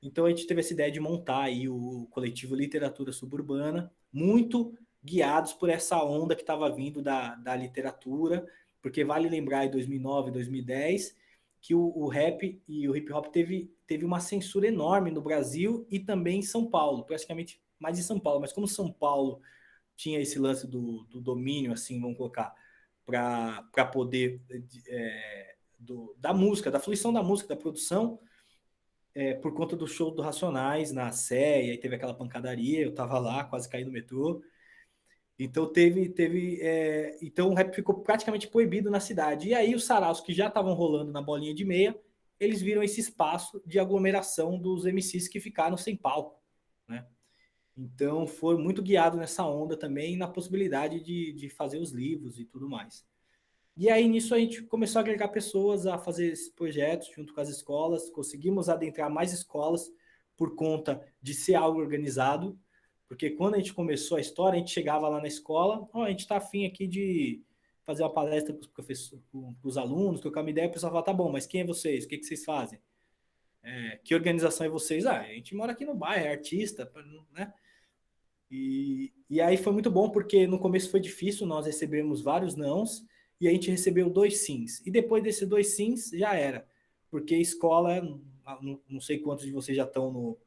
Então a gente teve essa ideia de montar aí o coletivo Literatura Suburbana, muito guiados por essa onda que estava vindo da literatura, porque vale lembrar em 2009, 2010, que o rap e o hip hop teve uma censura enorme no Brasil e também em São Paulo, praticamente mais em São Paulo, mas como São Paulo tinha esse lance do domínio, assim, vamos colocar, para poder da música, da fruição da música, da produção, por conta do show do Racionais na Sé, e aí teve aquela pancadaria, eu tava lá, quase caí no metrô. Então então o rap ficou praticamente proibido na cidade. E aí os saraus que já estavam rolando na bolinha de meia, eles viram esse espaço de aglomeração dos MCs que ficaram sem palco, né? Então foi muito guiado nessa onda também, na possibilidade de fazer os livros e tudo mais. E aí, nisso, a gente começou a agregar pessoas a fazer esses projetos junto com as escolas, conseguimos adentrar mais escolas por conta de ser algo organizado, porque quando a gente começou a história, a gente chegava lá na escola, a gente está afim aqui de fazer uma palestra para os professores, para os alunos, trocar uma ideia, o pessoal fala, tá bom, mas quem é vocês? O que vocês fazem? Que organização é vocês? A gente mora aqui no bairro, é artista, né? E aí foi muito bom, porque no começo foi difícil, nós recebemos vários nãos, e a gente recebeu 2 sims. E depois desses 2 sims, já era. Porque escola, não sei quantos de vocês já estão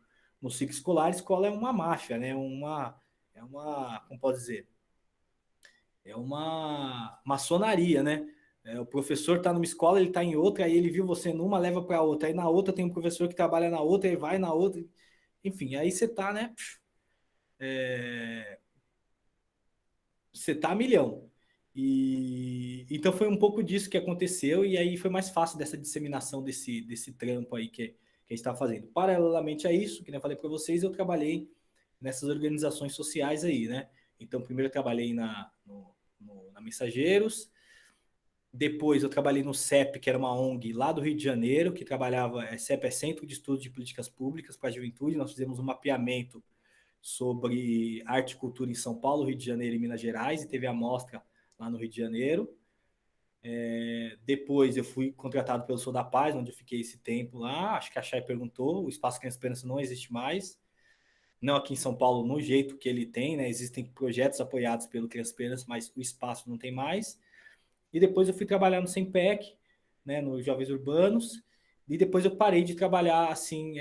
no ciclo escolar, escola é uma máfia, né? Como pode dizer? É uma maçonaria, né? O professor está numa escola, ele está em outra, aí ele viu você numa, leva para outra. Aí na outra tem um professor que trabalha na outra, aí vai na outra. Enfim, aí você está, né? Você está a milhão. Então foi um pouco disso que aconteceu, e aí foi mais fácil dessa disseminação desse trampo aí que a gente está fazendo. Paralelamente a isso, que eu falei para vocês, eu trabalhei nessas organizações sociais aí, né? Então primeiro eu trabalhei na Mensageiros, Depois eu trabalhei no CEP, que era uma ONG lá do Rio de Janeiro, que trabalhava, CEP é Centro de Estudos de Políticas Públicas para a Juventude. Nós fizemos um mapeamento sobre arte e cultura em São Paulo, Rio de Janeiro e Minas Gerais, e teve a mostra lá no Rio de Janeiro. Depois eu fui contratado pelo Sou da Paz, onde eu fiquei esse tempo lá. Acho que a Chay perguntou, o Espaço Criança Esperança não existe mais. Não aqui em São Paulo, no jeito que ele tem, né? Existem projetos apoiados pelo Criança Esperança, mas o espaço não tem mais. E depois eu fui trabalhar no SEMPEC, né, nos Jovens Urbanos, e depois eu parei de trabalhar, assim,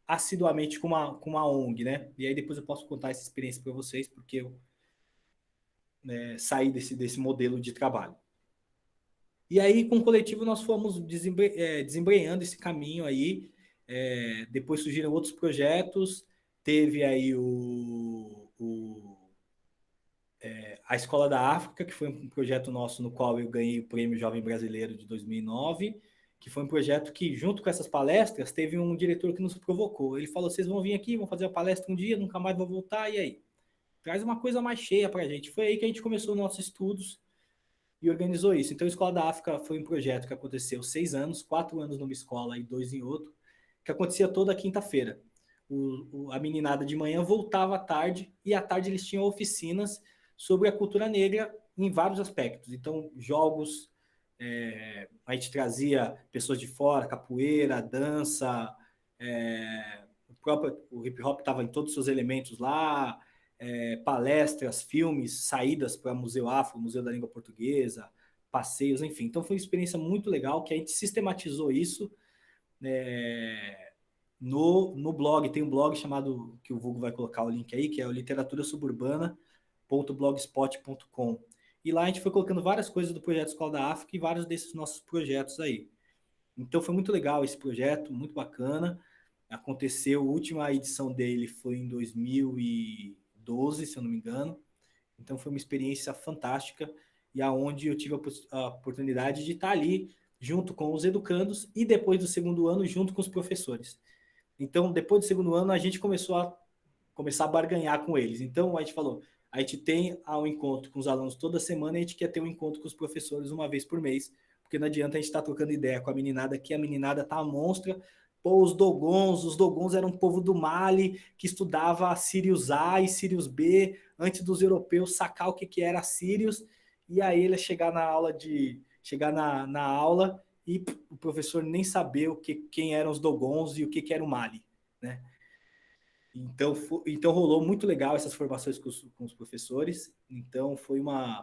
assiduamente com uma ONG, né? E aí depois eu posso contar essa experiência para vocês, porque eu saí desse modelo de trabalho. E aí, com o coletivo, nós fomos desembreando esse caminho aí. Depois surgiram outros projetos, teve aí a Escola da África, que foi um projeto nosso no qual eu ganhei o Prêmio Jovem Brasileiro de 2009, que foi um projeto que, junto com essas palestras, teve um diretor que nos provocou. Ele falou, vocês vão vir aqui, vão fazer a palestra um dia, nunca mais vão voltar, e aí? Traz uma coisa mais cheia para a gente. Foi aí que a gente começou nossos estudos e organizou isso. Então, a Escola da África foi um projeto que aconteceu 6 anos, 4 anos numa escola e 2 em outro, que acontecia toda quinta-feira. A meninada de manhã voltava à tarde, e à tarde eles tinham oficinas sobre a cultura negra em vários aspectos. Então, jogos, a gente trazia pessoas de fora, capoeira, dança, o hip hop estava em todos os seus elementos lá, palestras, filmes, saídas para Museu Afro, Museu da Língua Portuguesa, passeios, enfim. Então, foi uma experiência muito legal, que a gente sistematizou isso no blog. Tem um blog chamado, que o Vulgo vai colocar o link aí, que é o literaturasuburbana.blogspot.com. E lá a gente foi colocando várias coisas do projeto Escola da África e vários desses nossos projetos aí. Então foi muito legal esse projeto, muito bacana. Aconteceu, a última edição dele foi em 2012, se eu não me engano. Então foi uma experiência fantástica, e aonde eu tive a oportunidade de estar ali junto com os educandos, e depois do segundo ano junto com os professores. Então, depois do segundo ano, a gente começou a barganhar com eles. Então, a gente falou, a gente tem um encontro com os alunos toda semana, e a gente quer ter um encontro com os professores uma vez por mês, porque não adianta a gente estar trocando ideia com a meninada aqui, a meninada tá a monstra. Pô, os Dogons eram um povo do Mali, que estudava Sirius A e Sirius B, antes dos europeus sacar o que era Sirius, e aí ele chegar na aula e o professor nem saber quem eram os Dogons e o que era o Mali, né? Então rolou muito legal essas formações com os professores. Então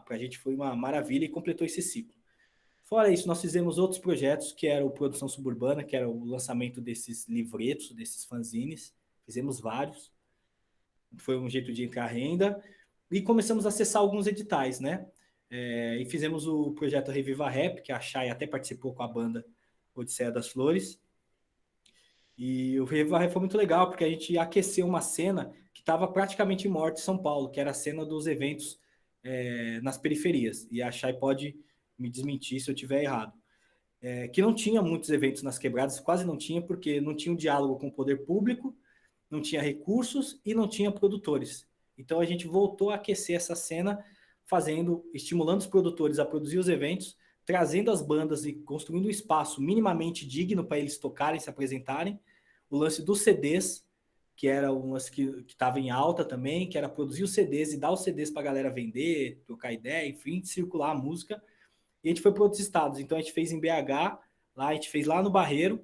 para a gente foi uma maravilha, e completou esse ciclo. Fora isso, nós fizemos outros projetos, que era o Produção Suburbana, que era o lançamento desses livretos, desses fanzines. Fizemos vários. Foi um jeito de entrar renda. E começamos a acessar alguns editais, né? E fizemos o projeto Reviva Rap, que a Chay até participou com a banda Odisseia das Flores. E o Reviva Rap foi muito legal, porque a gente aqueceu uma cena que estava praticamente morta em São Paulo, que era a cena dos eventos nas periferias. E a Chay pode me desmentir se eu estiver errado. Que não tinha muitos eventos nas quebradas, quase não tinha, porque não tinha um diálogo com o poder público, não tinha recursos e não tinha produtores. Então a gente voltou a aquecer essa cena, estimulando os produtores a produzir os eventos, trazendo as bandas e construindo um espaço minimamente digno para eles tocarem, se apresentarem. O lance dos CDs, que era um lance que estava em alta também, que era produzir os CDs e dar os CDs para a galera vender, trocar ideia, enfim, circular a música. E a gente foi para outros estados. Então a gente fez em BH, lá a gente fez lá no Barreiro,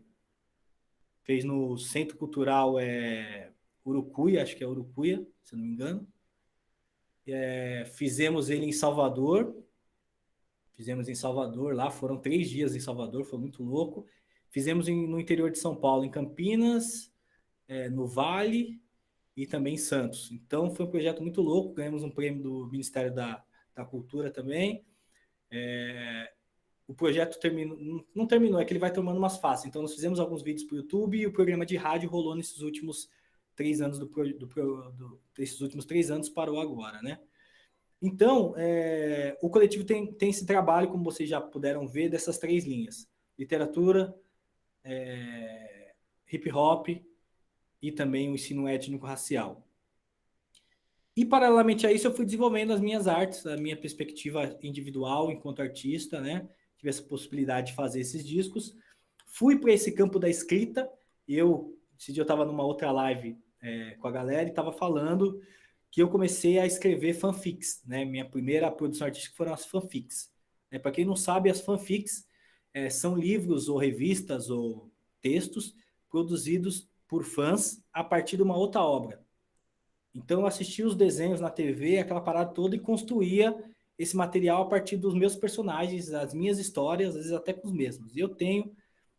fez no Centro Cultural Urucuia, acho que é Urucuia, se não me engano. Fizemos ele em Salvador. Lá foram 3 dias em Salvador, foi muito louco. Fizemos no interior de São Paulo, em Campinas, no Vale e também em Santos. Então foi um projeto muito louco, ganhamos um prêmio do Ministério da Cultura também. O projeto não terminou, é que ele vai tomando umas fases. Então nós fizemos alguns vídeos para o YouTube, e o programa de rádio rolou nesses últimos 3 anos esses últimos 3 anos parou agora, né? Então, o coletivo tem esse trabalho, como vocês já puderam ver, dessas 3 linhas: literatura, hip hop e também o ensino étnico-racial. E, paralelamente a isso, eu fui desenvolvendo as minhas artes, a minha perspectiva individual enquanto artista, né? Tive essa possibilidade de fazer esses discos. Fui para esse campo da escrita. Esse dia eu estava numa outra live com a galera e estava falando que eu comecei a escrever fanfics, né? Minha primeira produção artística foram as fanfics. Para quem não sabe, as fanfics são livros ou revistas ou textos produzidos por fãs a partir de uma outra obra. Então eu assistia os desenhos na TV, aquela parada toda, e construía esse material a partir dos meus personagens, das minhas histórias, às vezes até com os mesmos. E eu tenho,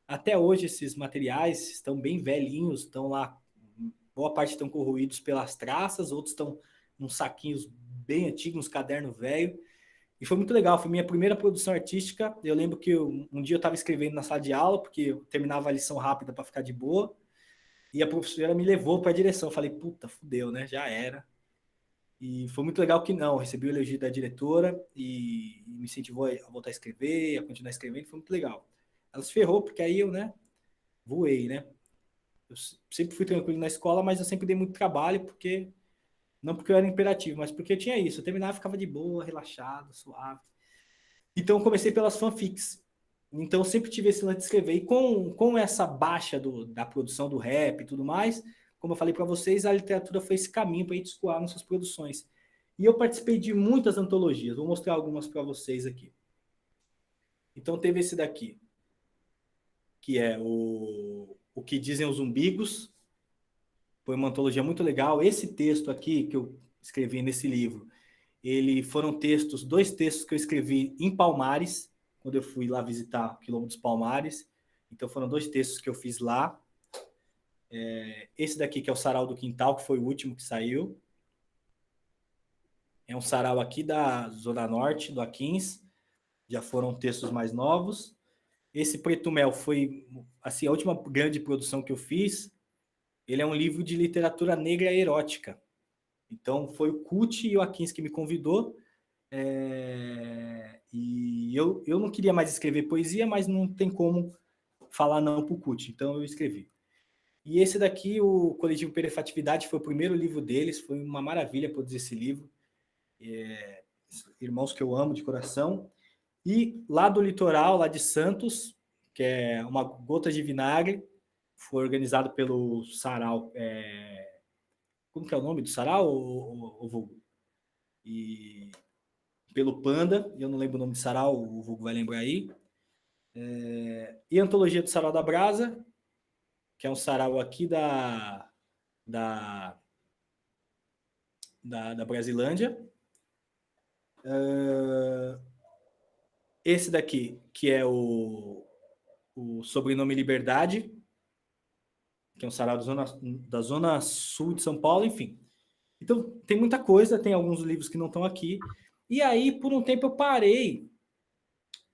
até hoje, esses materiais, estão bem velhinhos, estão lá, boa parte estão corroídos pelas traças, outros estão nos saquinhos bem antigos, uns cadernos velhos. E foi muito legal, foi minha primeira produção artística. Eu lembro que um dia eu estava escrevendo na sala de aula, porque eu terminava a lição rápida para ficar de boa, e a professora me levou para a direção. Eu falei, puta, fudeu, né? Já era. E foi muito legal que não, recebi o elogio da diretora e me incentivou a voltar a escrever, a continuar escrevendo, foi muito legal. Ela se ferrou, porque aí eu, né, voei, né? Eu sempre fui tranquilo na escola, mas eu sempre dei muito trabalho, não porque eu era imperativo, mas porque eu tinha isso. Eu terminava e ficava de boa, relaxado, suave. Então eu comecei pelas fanfics. Então eu sempre tive esse lance de escrever. E com essa baixa da produção do rap e tudo mais, como eu falei para vocês, a literatura foi esse caminho para a gente escoar nossas produções. E eu participei de muitas antologias. Vou mostrar algumas para vocês aqui. Então teve esse daqui, que é o que dizem os umbigos. Foi uma antologia muito legal. Esse texto aqui que eu escrevi nesse livro, foram dois textos que eu escrevi em Palmares, quando eu fui lá visitar o Quilombo dos Palmares. Então foram 2 textos que eu fiz lá. Esse daqui, que é o Sarau do Quintal, que foi o último que saiu. É um sarau aqui da Zona Norte, do Aquins. Já foram textos mais novos. Esse Preto Mel foi assim, a última grande produção que eu fiz. Ele é um livro de literatura negra erótica. Então foi o Cuti e o Aquins que me convidou. E eu não queria mais escrever poesia, mas não tem como falar não para o Cuti, então eu escrevi. E esse daqui, o Coletivo Perefatividade, foi o primeiro livro deles, foi uma maravilha produzir esse livro. Irmãos que eu amo de coração. E lá do litoral, lá de Santos, que é uma Gota de Vinagre, foi organizado pelo Sarau. Como que é o nome do Sarau, o Vulgo? E pelo Panda, eu não lembro o nome de Sarau, o Vulgo vai lembrar aí. E a antologia do Sarau da Brasa, que é um sarau aqui da Brasilândia. Esse daqui, que é o Sobrenome Liberdade, que é um sarau da Zona Sul de São Paulo, enfim. Então, tem muita coisa, tem alguns livros que não estão aqui. E aí, por um tempo, eu parei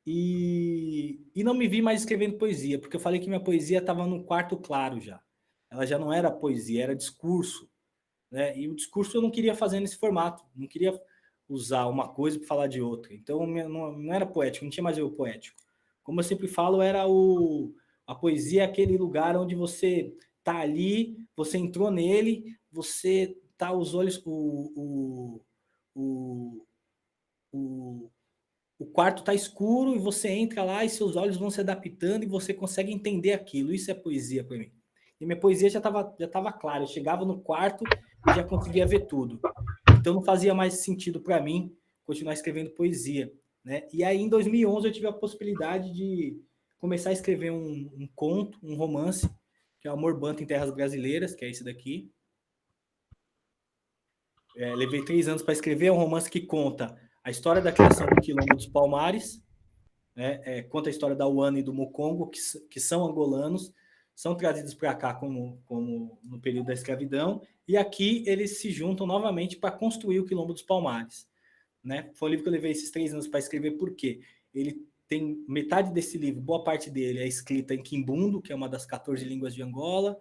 e não me vi mais escrevendo poesia, porque eu falei que minha poesia estava no quarto claro já. Ela já não era poesia, era discurso. Né? E o discurso eu não queria fazer nesse formato, não queria usar uma coisa para falar de outra. Então, não era poético, não tinha mais eu poético. Como eu sempre falo, a poesia é aquele lugar onde você está ali, você entrou nele, você tá os olhos, o quarto está escuro e você entra lá e seus olhos vão se adaptando e você consegue entender aquilo. Isso é poesia para mim. E minha poesia já estava clara. Eu chegava no quarto e já conseguia ver tudo. Então não fazia mais sentido para mim continuar escrevendo poesia. Né? E aí, em 2011, eu tive a possibilidade de começar a escrever um conto, um romance, que é o Amor Banta em Terras Brasileiras, que é esse daqui. Levei 3 anos para escrever. É um romance que conta a história da criação do Quilombo dos Palmares, né? Conta a história da Uana e do Mocongo, que são angolanos, são trazidos para cá como no período da escravidão, e aqui eles se juntam novamente para construir o Quilombo dos Palmares. Né? Foi um livro que eu levei esses 3 anos para escrever, porque ele tem metade desse livro, boa parte dele é escrita em quimbundo, que é uma das 14 línguas de Angola.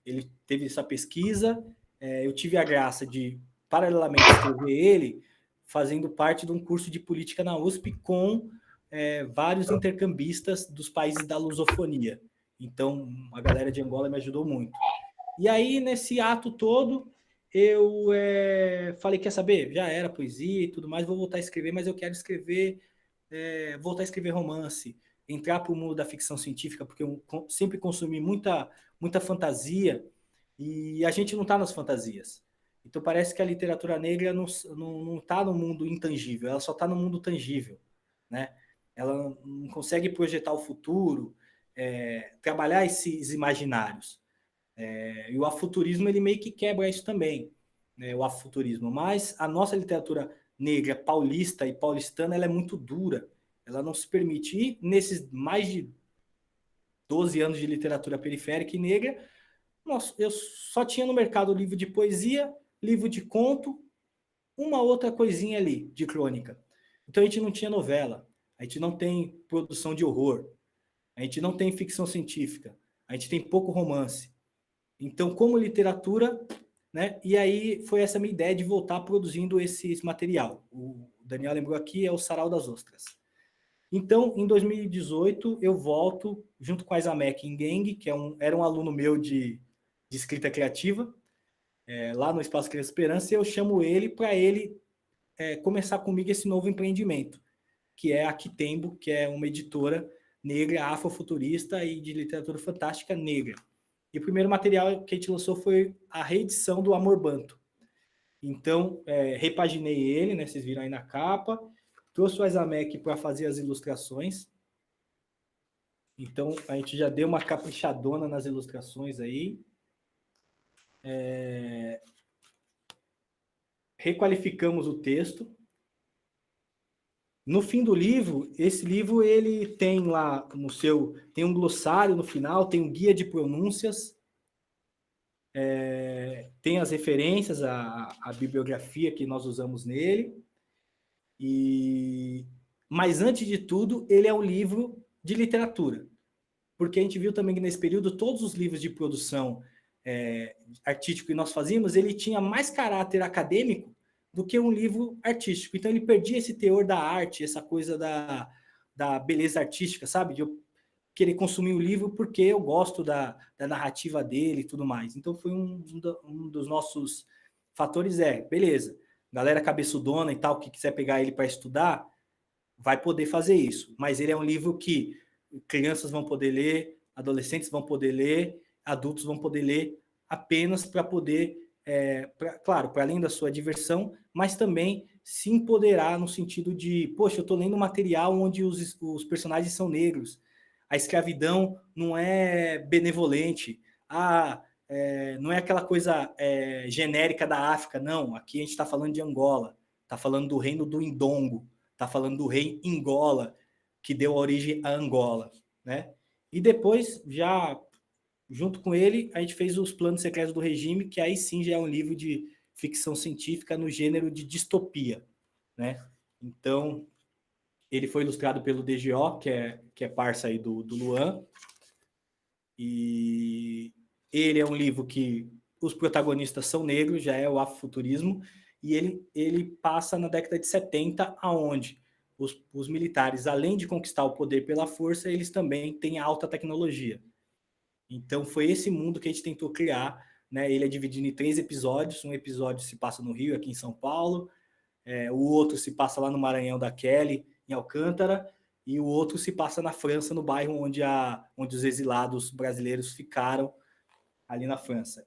Ele teve essa pesquisa, eu tive a graça de, paralelamente, escrever ele, fazendo parte de um curso de política na USP com vários intercambistas dos países da lusofonia. Então, a galera de Angola me ajudou muito. E aí, nesse ato todo, eu falei, quer saber? Já era poesia e tudo mais, vou voltar a escrever, mas eu quero escrever, voltar a escrever romance, entrar para o mundo da ficção científica, porque eu sempre consumi muita fantasia, e a gente não está nas fantasias. Então parece que a literatura negra não está no mundo intangível, ela só está no mundo tangível, né? Ela não consegue projetar o futuro, trabalhar esses imaginários. E o afuturismo, ele meio que quebra isso também, né, o afuturismo. Mas a nossa literatura negra paulista e paulistana, ela é muito dura. Ela não se permite. E nesses mais de 12 anos de literatura periférica e negra, eu só tinha no mercado livro de poesia, livro de conto, uma outra coisinha ali, de crônica. Então a gente não tinha novela, a gente não tem produção de horror, a gente não tem ficção científica, a gente tem pouco romance. Então, como literatura, né? E aí foi essa minha ideia de voltar produzindo esse material. O Daniel lembrou aqui, é o Sarau das Ostras. Então, em 2018, eu volto junto com a Isamek Ngang, que era um aluno meu de escrita criativa, lá no Espaço Criança Esperança, e eu chamo ele para ele começar comigo esse novo empreendimento, que é a Quitembo, que é uma editora negra, afrofuturista e de literatura fantástica negra. E o primeiro material que a gente lançou foi a reedição do Amor Banto. Então, repaginei ele, né? Vocês viram aí na capa. Trouxe o Isamek para fazer as ilustrações. Então, a gente já deu uma caprichadona nas ilustrações aí. Requalificamos o texto. No fim do livro, esse livro ele tem lá tem um glossário no final, tem um guia de pronúncias, tem as referências, a bibliografia que nós usamos nele. Mas antes de tudo, ele é um livro de literatura, porque a gente viu também que nesse período todos os livros de produção artístico que nós fazíamos, ele tinha mais caráter acadêmico do que um livro artístico. Então ele perdia esse teor da arte, essa coisa da beleza artística, sabe? De eu querer consumir o livro porque eu gosto da narrativa dele e tudo mais. Então foi um dos nossos fatores, beleza, galera cabeçudona e tal, que quiser pegar ele para estudar, vai poder fazer isso. Mas ele é um livro que crianças vão poder ler, adolescentes vão poder ler, adultos vão poder ler apenas para poder, claro, para além da sua diversão, mas também se empoderar no sentido de, poxa, eu estou lendo um material onde os personagens são negros, a escravidão não é benevolente, não é aquela coisa genérica da África, não, aqui a gente está falando de Angola, está falando do reino do Indongo, está falando do rei Ingola, que deu origem a Angola, né? E depois, já junto com ele, a gente fez os Planos Secretos do Regime, que aí sim já é um livro de ficção científica no gênero de distopia, né? Então, ele foi ilustrado pelo DGO, que é parça aí do Luan, e ele é um livro que os protagonistas são negros, já é o afrofuturismo, e ele passa na década de 70, aonde os militares, além de conquistar o poder pela força, eles também têm alta tecnologia. Então, foi esse mundo que a gente tentou criar, né? Ele é dividido em 3 episódios. Um episódio se passa no Rio, aqui em São Paulo. O outro se passa lá no Maranhão da Kelly, em Alcântara. E o outro se passa na França, no bairro onde os exilados brasileiros ficaram, ali na França.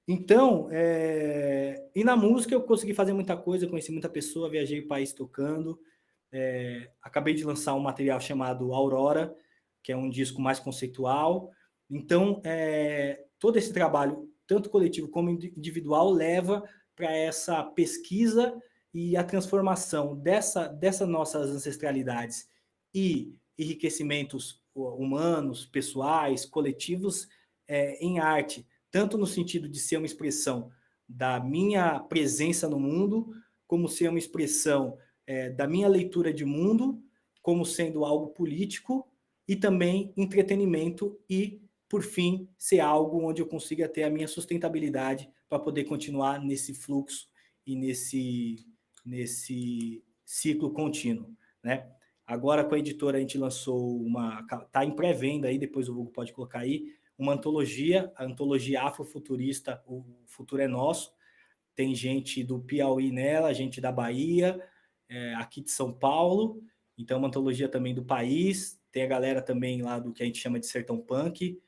Então, e na música eu consegui fazer muita coisa, conheci muita pessoa, viajei o país tocando. Acabei de lançar um material chamado Aurora, que é um disco mais conceitual. Então, todo esse trabalho, tanto coletivo como individual, leva para essa pesquisa e a transformação dessas nossas ancestralidades e enriquecimentos humanos, pessoais, coletivos, em arte, tanto no sentido de ser uma expressão da minha presença no mundo, como ser uma expressão da minha leitura de mundo, como sendo algo político e também entretenimento e, por fim, ser algo onde eu consiga ter a minha sustentabilidade para poder continuar nesse fluxo e nesse ciclo contínuo, né? Agora, com a editora, a gente lançou está em pré-venda aí, depois o Hugo pode colocar aí, uma antologia, a antologia afrofuturista, O Futuro é Nosso, tem gente do Piauí nela, gente da Bahia, aqui de São Paulo, então uma antologia também do país, tem a galera também lá do que a gente chama de sertão punk,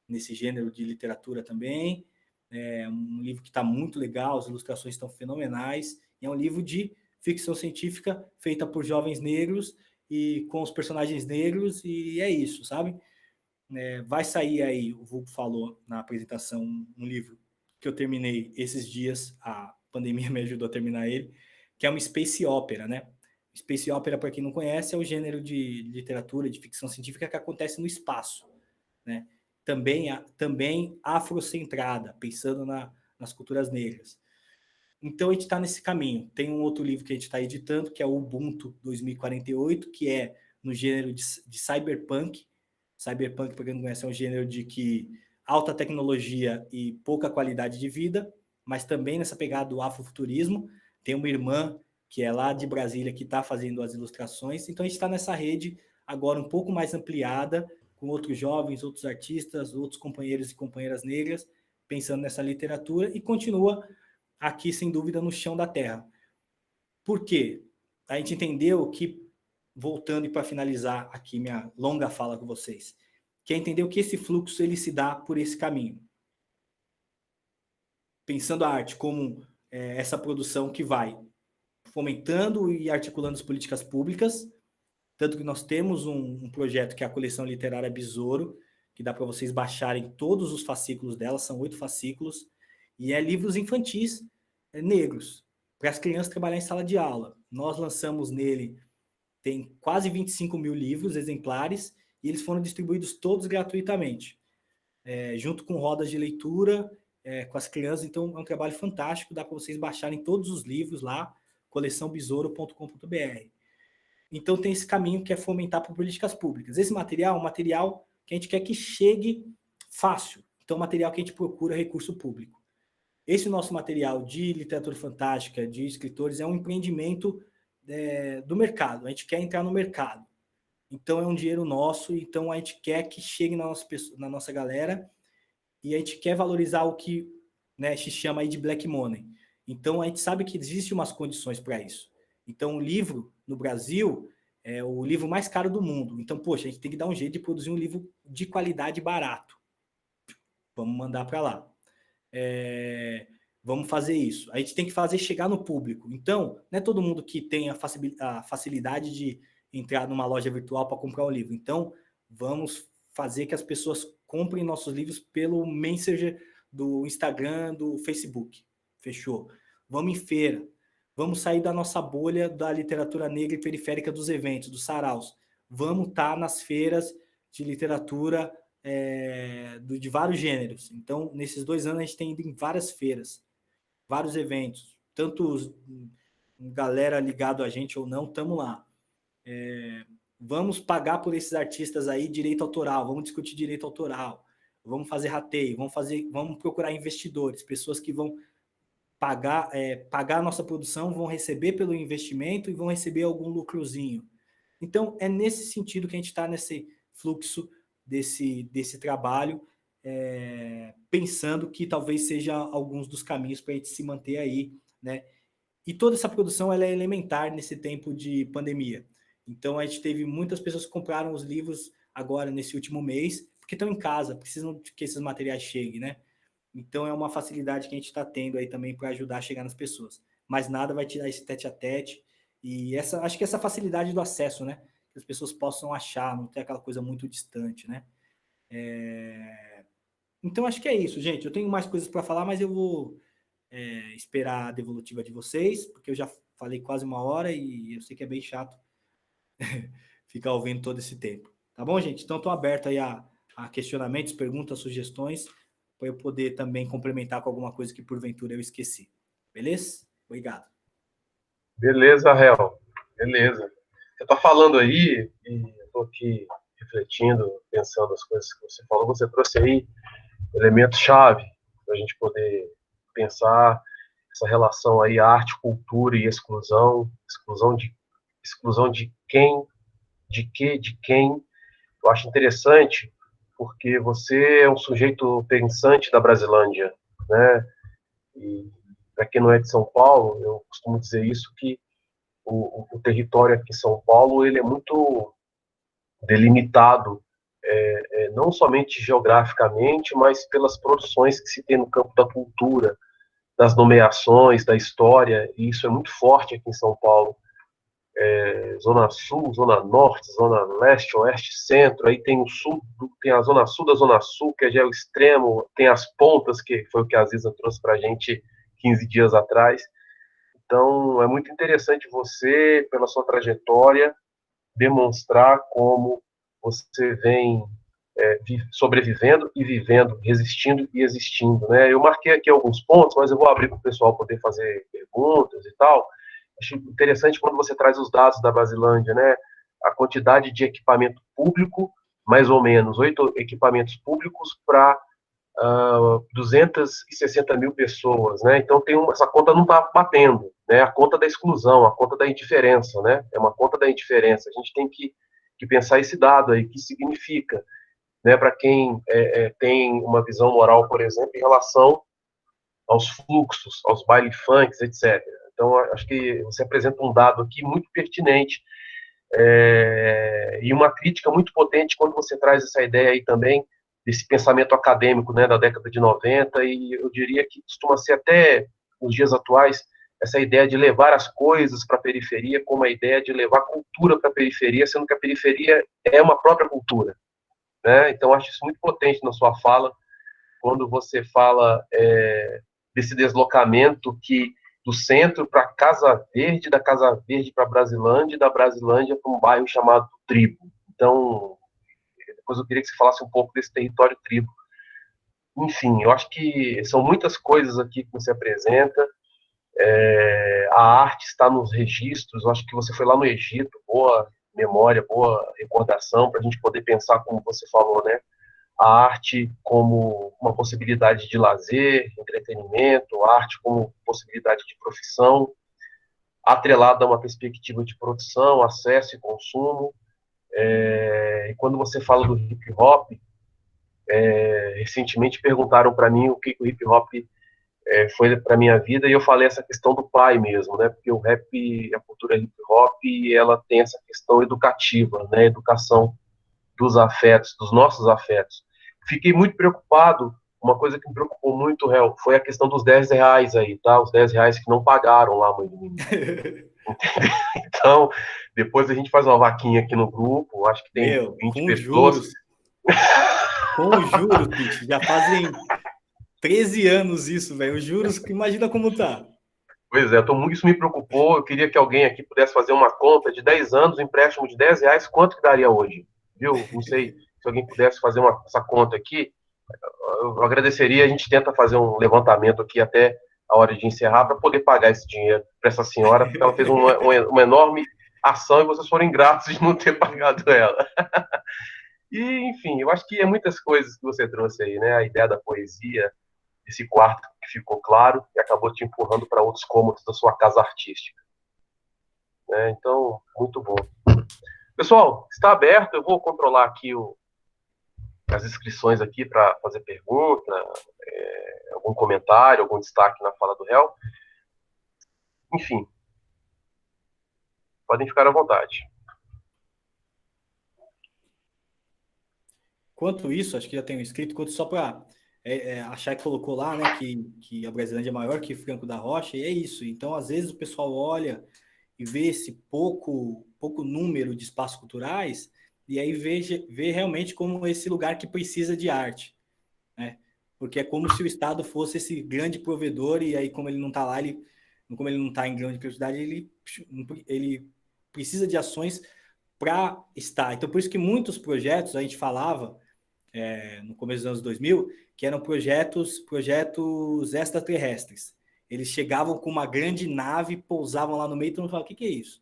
nesse gênero de literatura também, um livro que está muito legal, as ilustrações estão fenomenais, e é um livro de ficção científica feita por jovens negros e com os personagens negros, e é isso, sabe? Vai sair aí, o Vulco falou na apresentação, um livro que eu terminei esses dias, a pandemia me ajudou a terminar ele, que é uma space opera, né? Space opera, para quem não conhece, é o gênero de literatura, de ficção científica que acontece no espaço, né? Também afrocentrada, pensando nas culturas negras. Então, a gente está nesse caminho. Tem um outro livro que a gente está editando, que é o Ubuntu 2048, que é no gênero de cyberpunk. Cyberpunk, para quem não conhece, é um gênero de que alta tecnologia e pouca qualidade de vida, mas também nessa pegada do afrofuturismo. Tem uma irmã que é lá de Brasília que está fazendo as ilustrações. Então, a gente está nessa rede agora um pouco mais ampliada, com outros jovens, outros artistas, outros companheiros e companheiras negras, pensando nessa literatura, e continua aqui, sem dúvida, no chão da terra. Por quê? A gente entendeu que, voltando e para finalizar aqui minha longa fala com vocês, que é entender que esse fluxo ele se dá por esse caminho. Pensando a arte como essa produção que vai fomentando e articulando as políticas públicas, tanto que nós temos um projeto que é a coleção literária Besouro, que dá para vocês baixarem todos os fascículos dela, são 8 fascículos, e é livros infantis negros, para as crianças trabalhar em sala de aula. Nós lançamos nele, tem quase 25 mil livros, exemplares, e eles foram distribuídos todos gratuitamente, junto com rodas de leitura, com as crianças. Então, é um trabalho fantástico, dá para vocês baixarem todos os livros lá, coleçãobesouro.com.br. Então, tem esse caminho que é fomentar por políticas públicas. Esse material é um material que a gente quer que chegue fácil. Então, material que a gente procura recurso público. Esse nosso material de literatura fantástica, de escritores, é um empreendimento do mercado. A gente quer entrar no mercado. Então, é um dinheiro nosso. Então, a gente quer que chegue na nossa galera, e a gente quer valorizar o que, né, se chama aí de black money. Então, a gente sabe que existem umas condições para isso. Então, o livro, no Brasil, é o livro mais caro do mundo. Então, poxa, a gente tem que dar um jeito de produzir um livro de qualidade barato. Vamos mandar para lá. Vamos fazer isso. A gente tem que fazer chegar no público. Então, não é todo mundo que tem a facilidade de entrar numa loja virtual para comprar um livro. Então, vamos fazer que as pessoas comprem nossos livros pelo Messenger do Instagram, do Facebook. Fechou? Vamos em feira. Vamos sair da nossa bolha da literatura negra e periférica dos eventos, dos saraus. Vamos estar nas feiras de literatura de vários gêneros. Então, nesses 2 anos, a gente tem ido em várias feiras, vários eventos. Tanto galera ligado a gente ou não, estamos lá. Vamos pagar por esses artistas aí direito autoral, vamos discutir direito autoral, vamos fazer rateio, vamos procurar investidores, pessoas que vão pagar a nossa produção, vão receber pelo investimento e vão receber algum lucrozinho. Então, é nesse sentido que a gente está nesse fluxo desse trabalho, pensando que talvez seja alguns dos caminhos para a gente se manter aí, né? E toda essa produção ela é elementar nesse tempo de pandemia. Então, a gente teve muitas pessoas que compraram os livros agora, nesse último mês, porque estão em casa, precisam que esses materiais cheguem, né? Então, é uma facilidade que a gente está tendo aí também para ajudar a chegar nas pessoas. Mas nada vai tirar esse tete-a-tete. E acho que essa facilidade do acesso, né? Que as pessoas possam achar, não ter aquela coisa muito distante, né? Então, acho que é isso, gente. Eu tenho mais coisas para falar, mas eu vou esperar a devolutiva de vocês, porque eu já falei quase 1 hora e eu sei que é bem chato ficar ouvindo todo esse tempo. Tá bom, gente? Então, estou aberto aí a questionamentos, perguntas, sugestões, para eu poder também complementar com alguma coisa que porventura eu esqueci. Beleza? Obrigado. Beleza, Rael. Beleza. Você está falando aí, e eu estou aqui refletindo, pensando as coisas que você falou. Você trouxe aí elementos-chave para a gente poder pensar essa relação aí, arte, cultura e exclusão de quem, de que, de quem. Eu acho interessante, porque você é um sujeito pensante da Brasilândia, né? E para quem não é de São Paulo, eu costumo dizer isso, que o território aqui em São Paulo, ele é muito delimitado, não somente geograficamente, mas pelas produções que se tem no campo da cultura, das nomeações, da história, e isso é muito forte aqui em São Paulo. Zona Sul, Zona Norte, Zona Leste, Oeste, Centro, aí tem o Sul, tem a Zona Sul da Zona Sul, que já é o extremo, tem as pontas, que foi o que a Aziza trouxe para a gente 15 dias atrás. Então, é muito interessante você, pela sua trajetória, demonstrar como você vem sobrevivendo e vivendo, resistindo e existindo, né? Eu marquei aqui alguns pontos, mas eu vou abrir para o pessoal poder fazer perguntas e tal. Acho interessante quando você traz os dados da Brasilândia, né? A quantidade de equipamento público, mais ou menos 8 equipamentos públicos para 260 mil pessoas, né? Então essa conta não está batendo, né? A conta da exclusão, a conta da indiferença, né? É uma conta da indiferença. A gente tem que pensar esse dado aí, que significa, né? Para quem tem uma visão moral, por exemplo, em relação aos fluxos, aos baile funks, etc. Então, acho que você apresenta um dado aqui muito pertinente e uma crítica muito potente quando você traz essa ideia aí também desse pensamento acadêmico, né, da década de 90, e eu diria que costuma ser até nos dias atuais essa ideia de levar as coisas para a periferia como a ideia de levar cultura para a periferia, sendo que a periferia é uma própria cultura, né? Então, acho isso muito potente na sua fala, quando você fala desse deslocamento do centro para Casa Verde, da Casa Verde para Brasilândia, e da Brasilândia para um bairro chamado Tribo. Então, depois eu queria que você falasse um pouco desse território Tribo. Enfim, eu acho que são muitas coisas aqui que você apresenta. A arte está nos registros. Eu acho que você foi lá no Egito, boa memória, boa recordação, para a gente poder pensar, como você falou, né? A arte como uma possibilidade de lazer, entretenimento, a arte como possibilidade de profissão, atrelada a uma perspectiva de produção, acesso e consumo. E quando você fala do hip hop, recentemente perguntaram para mim o que o hip hop foi para minha vida, e eu falei essa questão do pai mesmo, né? Porque o rap, a cultura hip hop, ela tem essa questão educativa, né? Educação dos afetos, dos nossos afetos. Fiquei muito preocupado, uma coisa que me preocupou muito, Hel, foi a questão dos R$10 aí, tá? Os R$10 que não pagaram lá, mãe do menino. Então, depois a gente faz uma vaquinha aqui no grupo, acho que tem 20 com pessoas. Juros. Com juros, Pete, já fazem 13 anos isso, velho. Os juros, imagina como tá. Pois é, isso me preocupou. Eu queria que alguém aqui pudesse fazer uma conta de 10 anos, um empréstimo de R$10, quanto que daria hoje? Viu? Não sei se alguém pudesse fazer essa conta aqui. Eu agradeceria. A gente tenta fazer um levantamento aqui até a hora de encerrar para poder pagar esse dinheiro para essa senhora, porque ela fez uma enorme ação e vocês foram ingratos de não ter pagado ela. E, enfim, eu acho que é muitas coisas que você trouxe aí, né? A ideia da poesia, esse quarto que ficou claro e acabou te empurrando para outros cômodos da sua casa artística. Então, muito bom. Pessoal, está aberto. Eu vou controlar aqui as inscrições aqui para fazer pergunta, algum comentário, algum destaque na fala do réu. Enfim, podem ficar à vontade. Quanto isso, acho que já tenho escrito, quanto só para achar que colocou lá, né, que a Brasilândia é maior que Franco da Rocha, e é isso. Então, às vezes, o pessoal olha e vê esse pouco número de espaços culturais, e aí vê realmente como esse lugar que precisa de arte, né? Porque é como se o Estado fosse esse grande provedor, e aí, como ele não está lá, como ele não está em grande prioridade, ele precisa de ações para estar. Então, por isso que muitos projetos, a gente falava, no começo dos anos 2000, que eram projetos extraterrestres. Eles chegavam com uma grande nave, pousavam lá no meio, e todo mundo falava, o que é isso?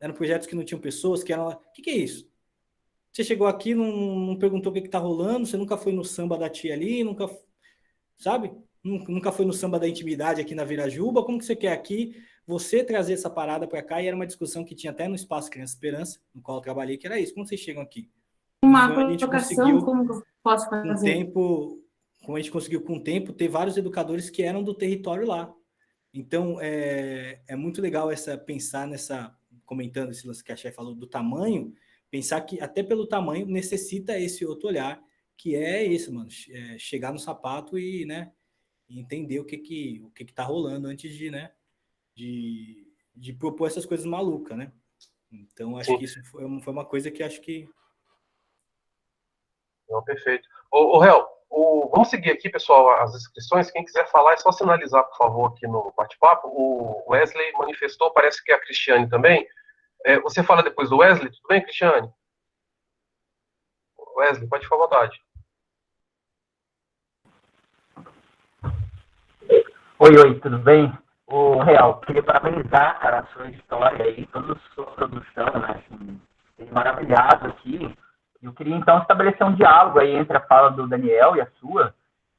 Eram projetos que não tinham pessoas, que eram lá, o que é isso? Você chegou aqui, não perguntou o que está rolando, você nunca foi no samba da tia ali, nunca, sabe? Nunca foi no samba da intimidade aqui na Virajuba, como que você quer aqui você trazer essa parada para cá? E era uma discussão que tinha até no Espaço Criança Esperança, no qual eu trabalhei, que era isso, como vocês chegam aqui? Uma colocação, como eu posso fazer? Um tempo como a gente conseguiu com o tempo, ter vários educadores que eram do território lá. Então, é muito legal pensar comentando esse lance que a Chay falou do tamanho, pensar que até pelo tamanho necessita esse outro olhar, que é esse, mano, chegar no sapato e, né, entender o que tá rolando antes de, né, de propor essas coisas malucas, né? Então, acho que isso foi uma coisa que acho que... Não, perfeito. Ô, Hel, vamos seguir aqui, pessoal, as inscrições. Quem quiser falar, é só sinalizar, por favor, aqui no bate-papo. O Wesley manifestou, parece que é a Cristiane também. Você fala depois do Wesley, tudo bem, Cristiane? Wesley, pode ficar à vontade. Oi, tudo bem? O Real, queria parabenizar, cara, a sua história aí, toda a sua produção, né? Assim, maravilhado aqui. Eu queria, então, estabelecer um diálogo aí entre a fala do Daniel e a sua,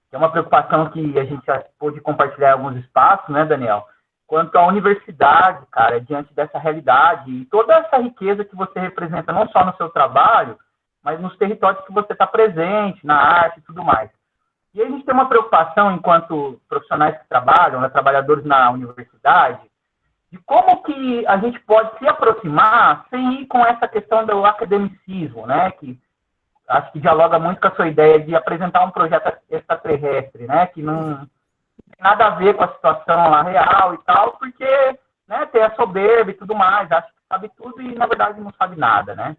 que é uma preocupação que a gente já pôde compartilhar em alguns espaços, né, Daniel? Quanto à universidade, cara, diante dessa realidade e toda essa riqueza que você representa, não só no seu trabalho, mas nos territórios que você está presente, na arte e tudo mais. E a gente tem uma preocupação, enquanto profissionais que trabalham, né, trabalhadores na universidade, de como que a gente pode se aproximar sem ir com essa questão do academicismo, né, que acho que dialoga muito com a sua ideia de apresentar um projeto extraterrestre, né, que não tem nada a ver com a situação lá real e tal, porque, né, tem a soberba e tudo mais, acha que sabe tudo e, na verdade, não sabe nada, né.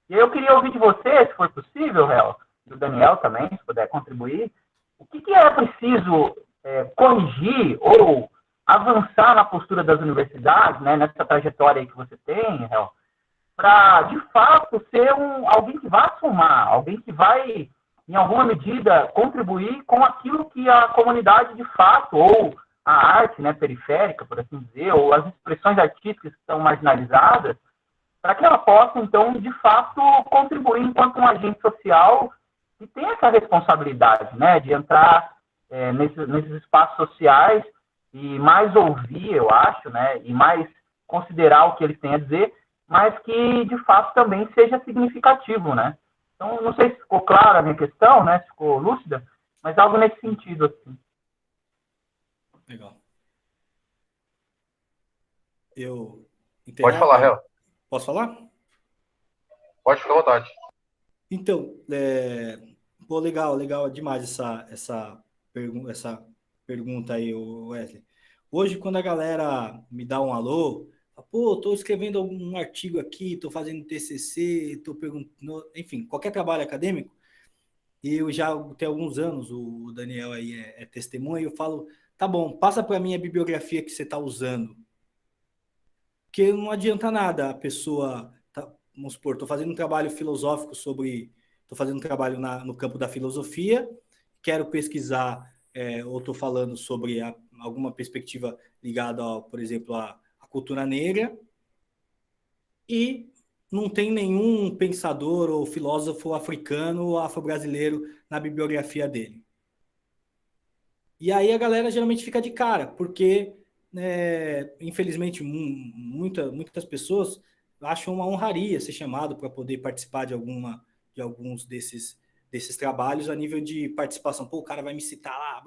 E eu queria ouvir de você, se for possível, Hel, e o Daniel também, se puder contribuir, o que é preciso corrigir ou avançar na postura das universidades, né, nessa trajetória aí que você tem, Hel, para, de fato, ser alguém que vai somar, alguém que vai, em alguma medida, contribuir com aquilo que a comunidade, de fato, ou a arte, né, periférica, por assim dizer, ou as expressões artísticas que estão marginalizadas, para que ela possa, então, de fato, contribuir enquanto um agente social que tem essa responsabilidade, né, de entrar nesses espaços sociais e mais ouvir, eu acho, né, e mais considerar o que eles têm a dizer, mas que, de fato, também seja significativo, né. Então, não sei se ficou clara a minha questão, né, se ficou lúcida, mas algo nesse sentido, assim. Legal. Pode falar, Hel. Posso falar? Pode ficar à vontade. Então, legal demais essa pergunta aí, Wesley. Hoje, quando a galera me dá um alô, pô, estou escrevendo um artigo aqui, estou fazendo TCC, estou perguntando, enfim, qualquer trabalho acadêmico, eu já tenho alguns anos, o Daniel aí é testemunha, e eu falo, tá bom, passa para mim a bibliografia que você está usando. Porque não adianta nada a pessoa... Vamos supor, estou fazendo um trabalho filosófico estou fazendo um trabalho no campo da filosofia, quero pesquisar, ou estou falando sobre alguma perspectiva ligada, por exemplo, à cultura negra, e não tem nenhum pensador ou filósofo africano ou afro-brasileiro na bibliografia dele. E aí a galera geralmente fica de cara, porque, infelizmente, muitas pessoas acham uma honraria ser chamado para poder participar de alguns desses trabalhos a nível de participação. Pô, o cara vai me citar lá,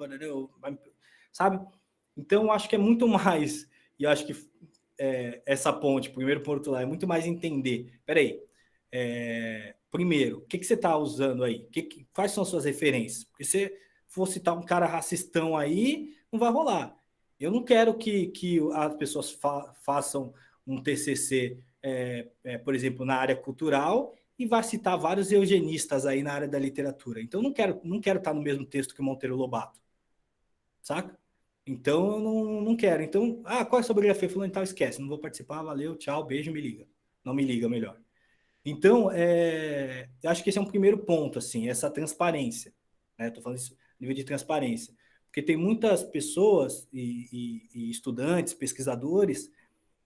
sabe? Então, acho que é muito mais, e acho que essa ponte, primeiro ponto lá, é muito mais entender. Peraí, primeiro, o que você está usando aí? Quais são as suas referências? Porque se for citar um cara racistão aí, não vai rolar. Eu não quero que as pessoas façam um TCC, por exemplo, na área cultural e vá citar vários eugenistas aí na área da literatura. Então, não quero estar no mesmo texto que o Monteiro Lobato, saca? Então, eu não quero. Então, qual é a sua bibliografia? Falando, então, esquece, não vou participar, valeu, tchau, beijo, me liga. Não me liga, melhor. Então, eu acho que esse é um primeiro ponto, assim, essa transparência. Estou falando isso, nível de transparência. Porque tem muitas pessoas e estudantes, pesquisadores,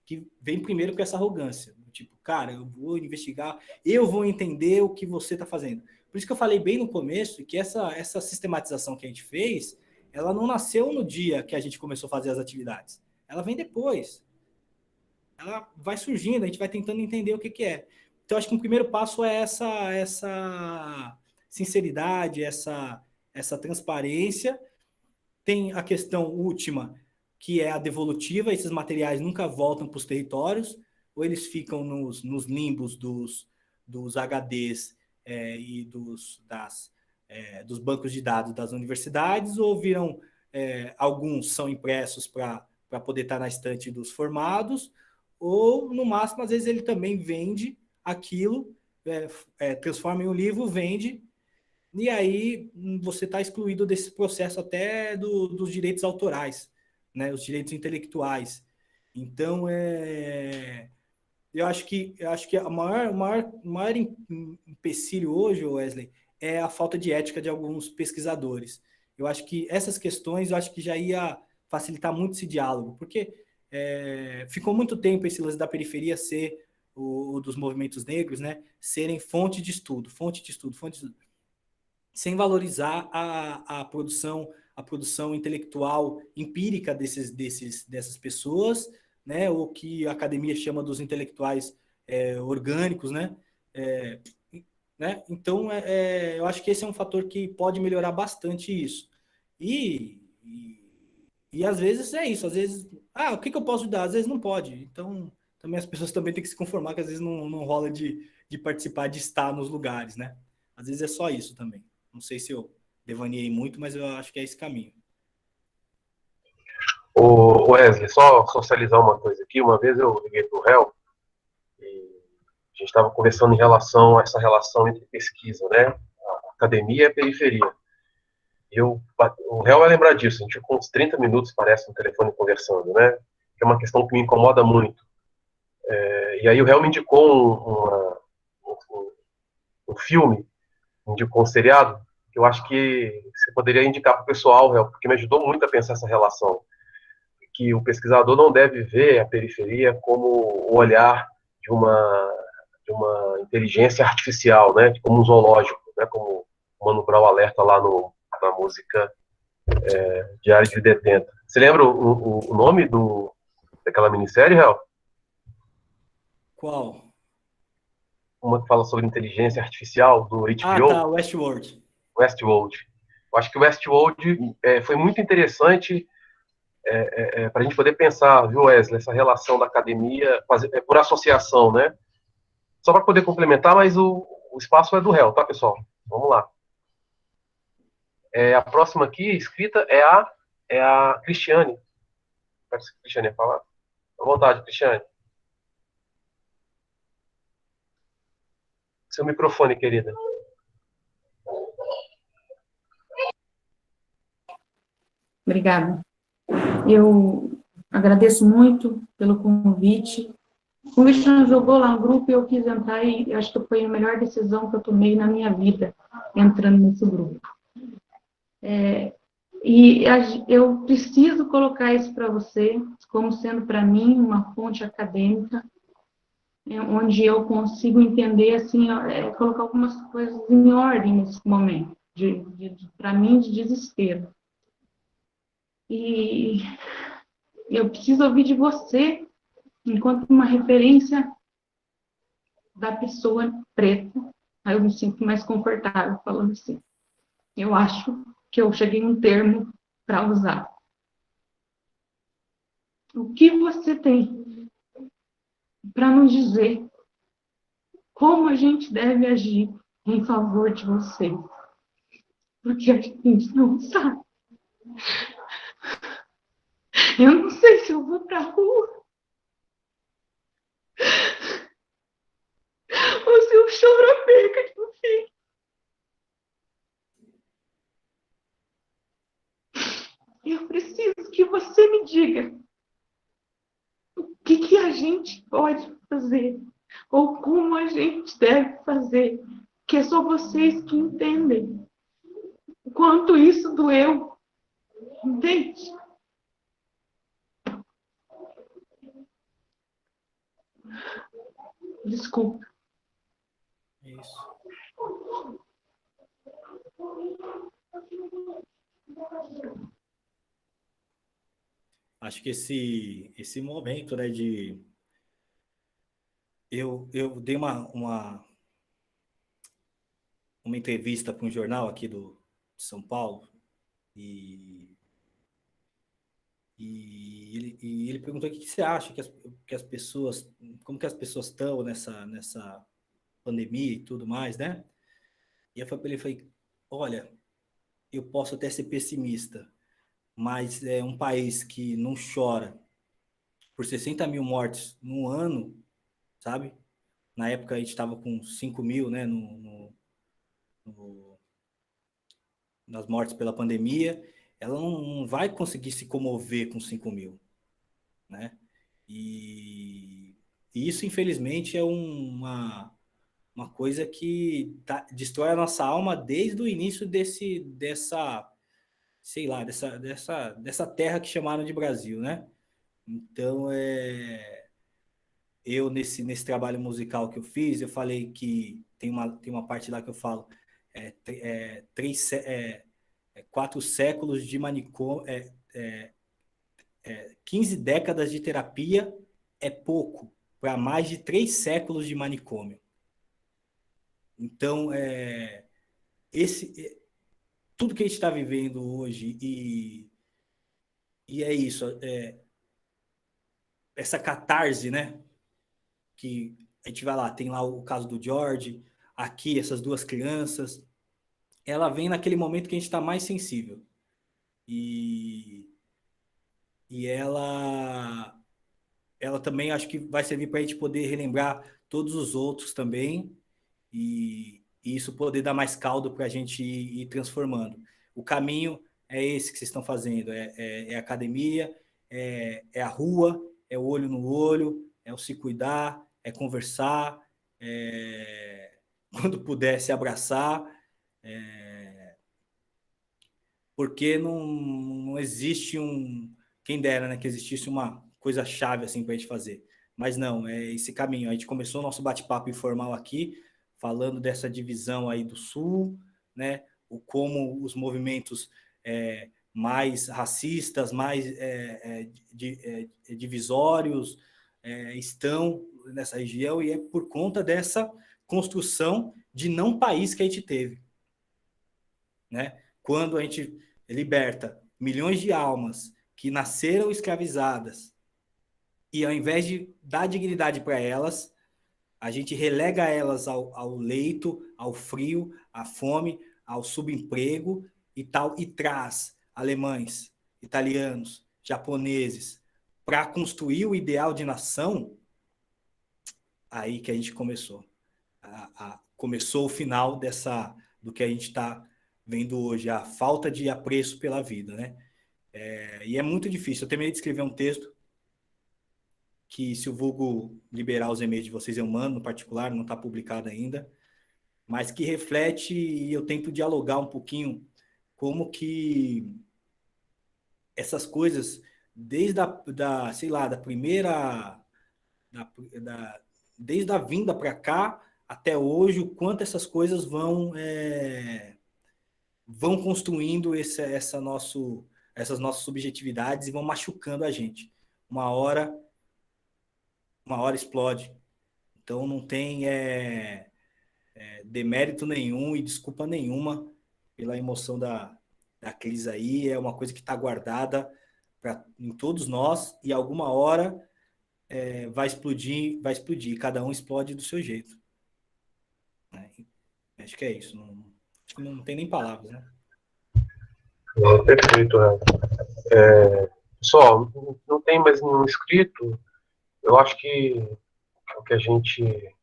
que vêm primeiro com essa arrogância. Tipo, cara, eu vou investigar, eu vou entender o que você está fazendo. Por isso que eu falei bem no começo que essa sistematização que a gente fez, ela não nasceu no dia que a gente começou a fazer as atividades. Ela vem depois. Ela vai surgindo, a gente vai tentando entender o que é. Então, acho que o primeiro passo é essa sinceridade, essa transparência. Tem a questão última, que é a devolutiva. Esses materiais nunca voltam para os territórios, ou eles ficam nos limbos dos HDs e dos bancos de dados das universidades, ou viram, alguns são impressos para poder estar na estante dos formados, ou, no máximo, às vezes ele também vende aquilo, transforma em um livro, vende, e aí você está excluído desse processo até dos direitos autorais, né, os direitos intelectuais. Então, eu acho que o maior empecilho hoje, Wesley, é a falta de ética de alguns pesquisadores. Eu acho que essas questões, eu acho que já ia facilitar muito esse diálogo, porque ficou muito tempo esse lance da periferia ser o dos movimentos negros, né, serem fonte de estudo, sem valorizar a produção intelectual empírica dessas pessoas, né, o que a academia chama dos intelectuais orgânicos, né? Né? Então, eu acho que esse é um fator que pode melhorar bastante isso. E às vezes é isso, às vezes, o que eu posso dar? Às vezes não pode. Então, também as pessoas também têm que se conformar que às vezes não rola de participar, de estar nos lugares, né? Às vezes é só isso também. Não sei se eu devaneei muito, mas eu acho que é esse caminho. O Wesley, só socializar uma coisa aqui. Uma vez eu liguei para o réu e a gente estava conversando em relação a essa relação entre pesquisa, né? A academia e a periferia. O réu vai lembrar disso. A gente ficou uns 30 minutos, parece, no telefone conversando, né? Que é uma questão que me incomoda muito. E aí o réu me indicou um filme, indicou um seriado, que eu acho que você poderia indicar para o pessoal, réu, porque me ajudou muito a pensar essa relação. Que o pesquisador não deve ver a periferia como o olhar de uma inteligência artificial, né, como um zoológico, né, como o Mano Brown alerta lá na música Diário de Detenta. Você lembra o nome daquela minissérie, Real? Qual? Uma que fala sobre inteligência artificial, do HBO. Tá, Westworld. Eu acho que o Westworld foi muito interessante para a gente poder pensar, viu, Wesley, essa relação da academia, por associação, né? Só para poder complementar, mas o espaço é do réu, tá, pessoal? Vamos lá. A próxima aqui, escrita, é a Cristiane. Quero que a Cristiane ia falar. À vontade, Cristiane. Seu microfone, querida. Obrigada. Eu agradeço muito pelo convite. O convite nos jogou lá no grupo e eu quis entrar e acho que foi a melhor decisão que eu tomei na minha vida, entrando nesse grupo. Eu preciso colocar isso para você, como sendo para mim uma fonte acadêmica, onde eu consigo entender, assim, colocar algumas coisas em ordem nesse momento, para mim, de desespero. E eu preciso ouvir de você, enquanto uma referência da pessoa preta, aí eu me sinto mais confortável falando assim. Eu acho que eu cheguei a um termo para usar. O que você tem para nos dizer como a gente deve agir em favor de você? Porque a gente não sabe. Eu não sei se eu vou para a rua ou se eu choro a perca de um filho. Eu preciso que você me diga o que a gente pode fazer ou como a gente deve fazer, que é só vocês que entendem o quanto isso doeu, entende? Desculpa. Isso. Acho que esse momento, né, eu dei uma entrevista para um jornal aqui do São Paulo, e ele perguntou o que você acha que as pessoas, como que as pessoas estão nessa pandemia e tudo mais, né? E eu falei, olha, eu posso até ser pessimista, mas é um país que não chora por 60 mil mortes num ano, sabe? Na época a gente estava com 5 mil, né, nas mortes pela pandemia, ela não vai conseguir se comover com 5 mil, né? E isso, infelizmente, é uma coisa que destrói a nossa alma desde o início sei lá, dessa terra que chamaram de Brasil, né? Então, eu, nesse trabalho musical que eu fiz, eu falei que tem uma parte lá que eu falo, 4 séculos de manicômio, 15 décadas de terapia é pouco para mais de 3 séculos de manicômio. Então, tudo que a gente está vivendo hoje, e é isso, essa catarse, né? Que a gente vai lá, tem lá o caso do George, aqui essas 2 crianças, ela vem naquele momento que a gente está mais sensível. E ela também acho que vai servir para a gente poder relembrar todos os outros também, e isso poder dar mais caldo para a gente ir transformando. O caminho é esse que vocês estão fazendo, é academia, é a rua, é o olho no olho, é o se cuidar, é conversar, quando puder se abraçar, porque não existe quem dera, né, que existisse uma coisa chave assim para a gente fazer, mas não, é esse caminho. A gente começou o nosso bate-papo informal aqui, falando dessa divisão aí do Sul, né, como os movimentos mais racistas, mais divisórios estão nessa região, e é por conta dessa construção de não país que a gente teve, né? Quando a gente liberta milhões de almas que nasceram escravizadas, e ao invés de dar dignidade para elas, a gente relega elas ao leito, ao frio, à fome, ao subemprego e tal, e traz alemães, italianos, japoneses para construir o ideal de nação. Aí que a gente começou. Começou o final do que a gente está vendo hoje, a falta de apreço pela vida, né? E é muito difícil. Eu terminei de escrever um texto que, se o vulgo liberar os e-mails de vocês, eu mando no particular, não está publicado ainda, mas que reflete, e eu tento dialogar um pouquinho como que essas coisas, desde sei lá, da primeira, desde a vinda para cá até hoje, o quanto essas coisas vão construindo essas nossas subjetividades e vão machucando a gente. Uma hora explode. Então não tem demérito nenhum e desculpa nenhuma pela emoção da crise aí. É uma coisa que está guardada em todos nós, e alguma hora vai explodir. Cada um explode do seu jeito. Acho que é isso. Acho que não tem nem palavras, né? Perfeito, né? Pessoal, não tem mais nenhum inscrito. Eu acho que o que a gente...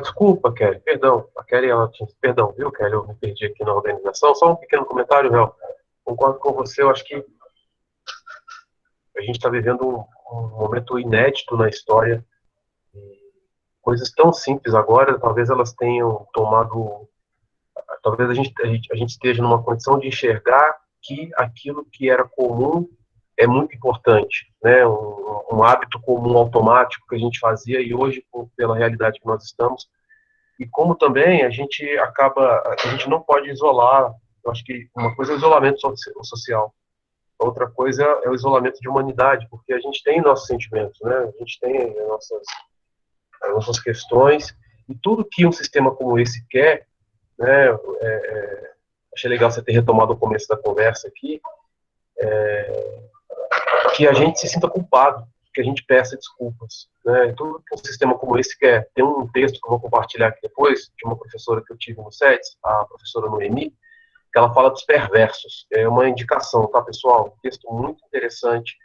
desculpa, Kelly, perdão. A Kelly, perdão, viu, Kelly? Eu me perdi aqui na organização. Só um pequeno comentário, Real. Concordo com você, eu acho que a gente está vivendo um momento inédito na história. Coisas tão simples agora, talvez elas tenham tomado... Talvez a gente esteja numa condição de enxergar que aquilo que era comum é muito importante, né? Um hábito comum automático que a gente fazia, e hoje, pela realidade que nós estamos, e como também a gente não pode isolar. Eu acho que uma coisa é o isolamento social, outra coisa é o isolamento de humanidade, porque a gente tem nossos sentimentos, né? A gente tem as nossas questões, e tudo que um sistema como esse quer né? Achei legal você ter retomado o começo da conversa aqui, que a gente se sinta culpado, que a gente peça desculpas, né? Tudo que um sistema como esse quer. Tem um texto que eu vou compartilhar aqui depois, de uma professora que eu tive no SETS, a professora Noemi, que ela fala dos perversos. É uma indicação, tá, pessoal? Um texto muito interessante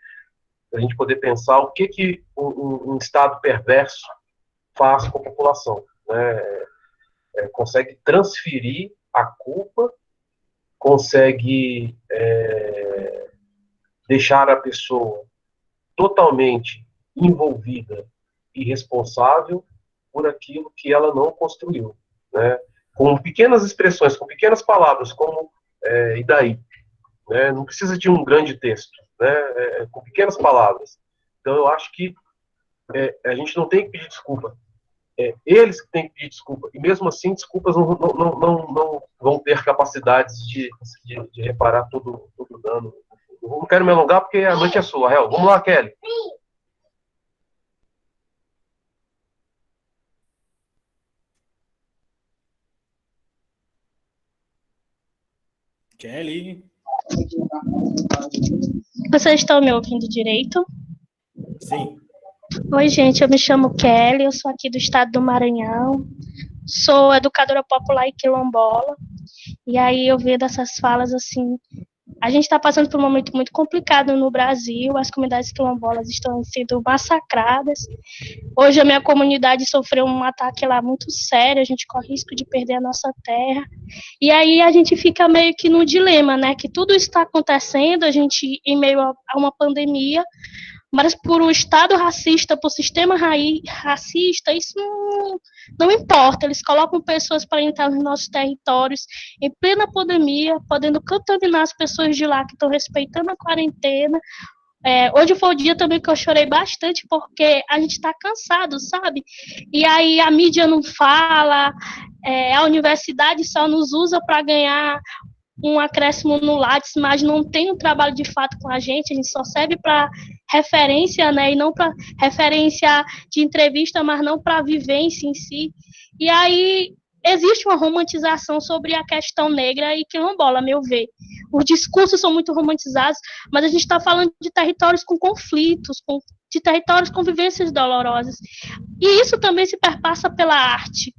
para a gente poder pensar o que um Estado perverso faz com a população, né? Consegue transferir a culpa, consegue deixar a pessoa totalmente envolvida e responsável por aquilo que ela não construiu, né? Com pequenas expressões, com pequenas palavras, como e daí, né? Não precisa de um grande texto, né? Com pequenas palavras. Então, eu acho que a gente não tem que pedir desculpa. Eles que têm que pedir desculpa. E mesmo assim, desculpas não vão ter capacidades de reparar todo o dano. Eu não quero me alongar porque a noite é sua, Hel. Vamos lá, Kelly. Kelly. Vocês estão me ouvindo direito? Sim. Oi, gente, eu me chamo Kelly, eu sou aqui do estado do Maranhão, sou educadora popular e quilombola, e aí eu vejo essas falas assim, a gente está passando por um momento muito complicado no Brasil, as comunidades quilombolas estão sendo massacradas, hoje a minha comunidade sofreu um ataque lá muito sério, a gente corre risco de perder a nossa terra, e aí a gente fica meio que no dilema, né, que tudo está acontecendo, a gente em meio a uma pandemia, mas por um Estado racista, por sistema racista, isso não importa. Eles colocam pessoas para entrar nos nossos territórios em plena pandemia, podendo contaminar as pessoas de lá que estão respeitando a quarentena. Hoje foi o dia também que eu chorei bastante, porque a gente está cansado, sabe? E aí a mídia não fala, a universidade só nos usa para ganhar um acréscimo no Lattes, mas não tem um trabalho de fato com a gente só serve para referência, né, e não para referência de entrevista, mas não para a vivência em si. E aí existe uma romantização sobre a questão negra e quilombola, a meu ver. Os discursos são muito romantizados, mas a gente está falando de territórios com conflitos, de territórios com vivências dolorosas. E isso também se perpassa pela arte.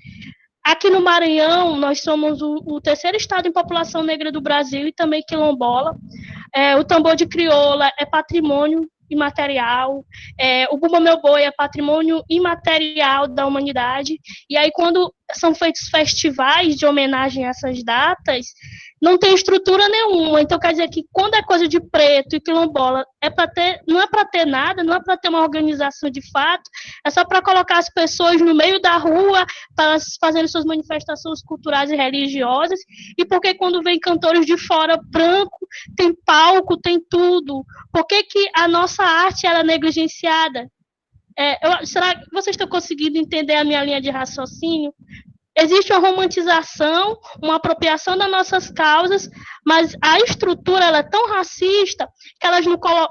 Aqui no Maranhão, nós somos o terceiro estado em população negra do Brasil e também quilombola. O tambor de crioula é patrimônio imaterial, o Bumba Meu Boi é patrimônio imaterial da humanidade. E aí, quando são feitos festivais de homenagem a essas datas, não tem estrutura nenhuma. Então, quer dizer que quando é coisa de preto e quilombola, não é para ter nada, não é para ter uma organização de fato, é só para colocar as pessoas no meio da rua, para elas fazerem suas manifestações culturais e religiosas, e porque quando vem cantores de fora branco, tem palco, tem tudo. Por que a nossa arte era negligenciada? Será que vocês estão conseguindo entender a minha linha de raciocínio? Existe uma romantização, uma apropriação das nossas causas, mas a estrutura ela é tão racista que elas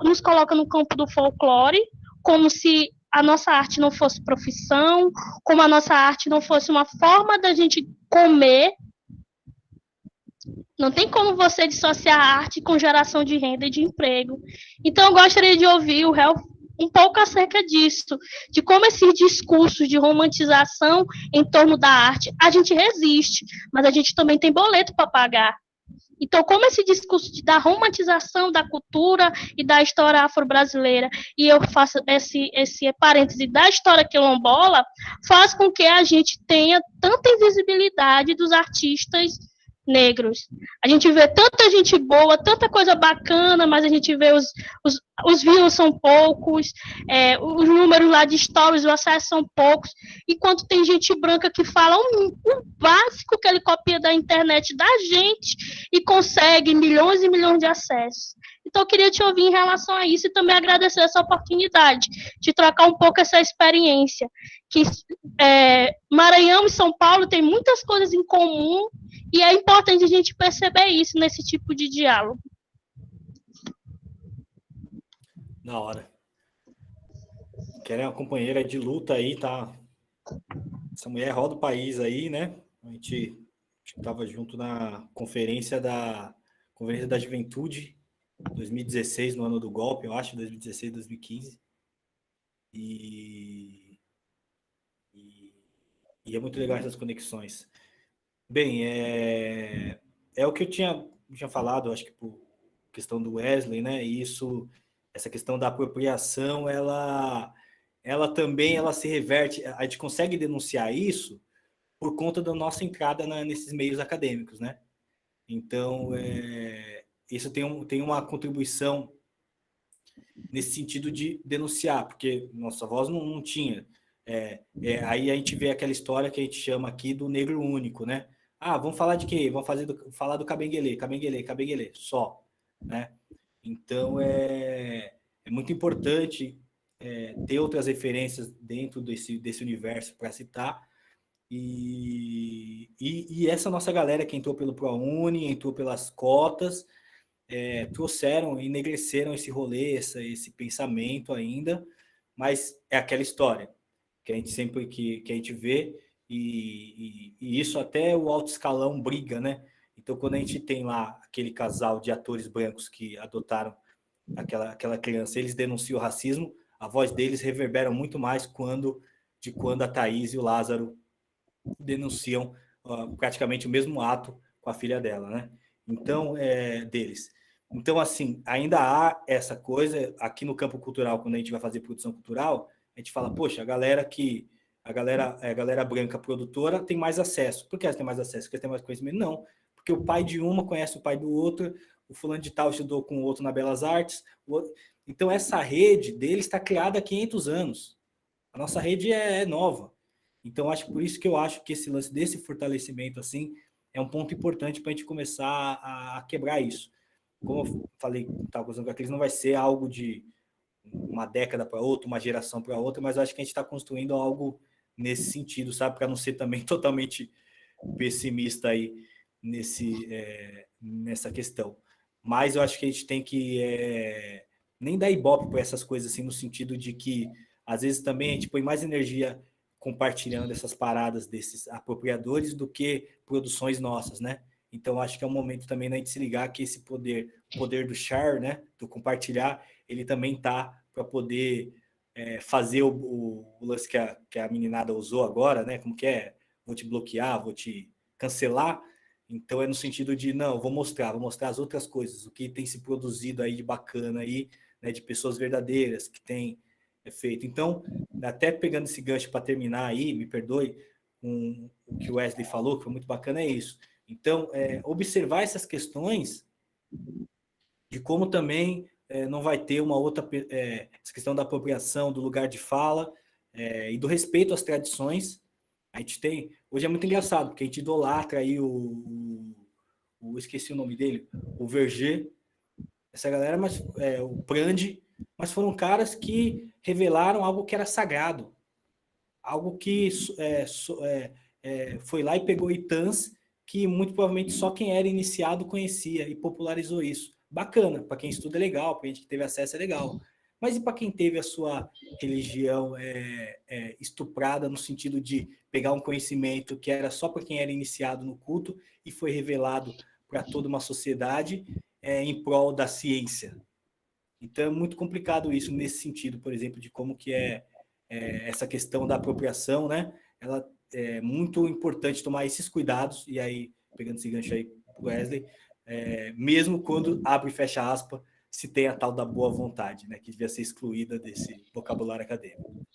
nos colocam no campo do folclore, como se a nossa arte não fosse profissão, como a nossa arte não fosse uma forma da gente comer. Não tem como você dissociar a arte com geração de renda e de emprego. Então, eu gostaria de ouvir o Hel um pouco acerca disso, de como esses discursos de romantização em torno da arte, a gente resiste, mas a gente também tem boleto para pagar. Então, como esse discurso da romantização da cultura e da história afro-brasileira, e eu faço esse parêntese da história quilombola, faz com que a gente tenha tanta invisibilidade dos artistas negros. A gente vê tanta gente boa, tanta coisa bacana, mas a gente vê os views são poucos, os números lá de stories, o acesso são poucos, enquanto tem gente branca que fala um básico que ele copia da internet da gente e consegue milhões e milhões de acessos. Então, eu queria te ouvir em relação a isso e também agradecer essa oportunidade de trocar um pouco essa experiência. Que Maranhão e São Paulo têm muitas coisas em comum e é importante a gente perceber isso nesse tipo de diálogo. Da hora. Querem uma companheira de luta aí, tá? Essa mulher roda o país aí, né? A gente estava junto na conferência da Juventude, 2016, no ano do golpe, eu acho, 2016, 2015. E é muito legal essas conexões. Bem, é o que eu tinha falado, acho que por questão do Wesley, né? E essa questão da apropriação, ela também se reverte. A gente consegue denunciar isso por conta da nossa entrada nesses meios acadêmicos, né? Então, isso tem uma contribuição nesse sentido de denunciar, porque nossa voz não tinha. Aí a gente vê aquela história que a gente chama aqui do negro único, né? Ah, vamos falar de quê? Vamos falar do Cabenguele, só, né? Então, é muito importante ter outras referências dentro desse universo para citar. E essa nossa galera que entrou pelo ProUni, entrou pelas cotas, trouxeram, enegreceram esse rolê, esse pensamento ainda, mas é aquela história que a gente sempre que a gente vê, e isso até o alto escalão briga, né? Então, quando a gente tem lá aquele casal de atores brancos que adotaram aquela criança, eles denunciam o racismo, a voz deles reverbera muito mais quando a Thaís e o Lázaro denunciam praticamente o mesmo ato com a filha dela, né? Então, deles. Então, assim, ainda há essa coisa aqui no campo cultural, quando a gente vai fazer produção cultural, a gente fala, poxa, a galera branca produtora tem mais acesso. Por que elas têm mais acesso? Porque elas têm mais conhecimento? Não, porque o pai de uma conhece o pai do outro, o fulano de tal estudou com o outro na Belas Artes. Então, essa rede deles está criada há 500 anos. A nossa rede é nova. Então, acho por isso que eu acho que esse lance desse fortalecimento assim é um ponto importante para a gente começar a quebrar isso. Como eu falei, estava conversando com a Cris, não vai ser algo de uma década para outra, uma geração para outra, mas eu acho que a gente está construindo algo nesse sentido, sabe? Para não ser também totalmente pessimista aí nessa questão. Mas eu acho que a gente tem que nem dar ibope para essas coisas assim, no sentido de que às vezes também a gente põe mais energia compartilhando essas paradas desses apropriadores do que produções nossas, né? Então, acho que é um momento também da gente se ligar que esse poder, o poder do share, né, do compartilhar, ele também tá para poder fazer o lance que a meninada usou agora, né? Como que é? Vou te bloquear, vou te cancelar. Então, é no sentido de, não, vou mostrar as outras coisas, o que tem se produzido aí de bacana aí, né, de pessoas verdadeiras que tem feito. Então, até pegando esse gancho para terminar aí, me perdoe, o que o Wesley falou, que foi muito bacana, é isso. Então, observar essas questões de como também não vai ter uma outra... essa questão da apropriação, do lugar de fala e do respeito às tradições. A gente tem... Hoje é muito engraçado, porque a gente idolatra aí esqueci o nome dele, o Verger, essa galera, mas o Prandi, mas foram caras que revelaram algo que era sagrado, algo que foi lá e pegou itãs que muito provavelmente só quem era iniciado conhecia e popularizou isso. Bacana, para quem estuda é legal, para gente que teve acesso é legal. Mas e para quem teve a sua religião estuprada no sentido de pegar um conhecimento que era só para quem era iniciado no culto e foi revelado para toda uma sociedade em prol da ciência? Então é muito complicado isso nesse sentido, por exemplo, de como que essa questão da apropriação, né? Ela é muito importante tomar esses cuidados, e aí, pegando esse gancho aí pro Wesley, mesmo quando abre e fecha aspa, se tem a tal da boa vontade, né? Que devia ser excluída desse vocabulário acadêmico.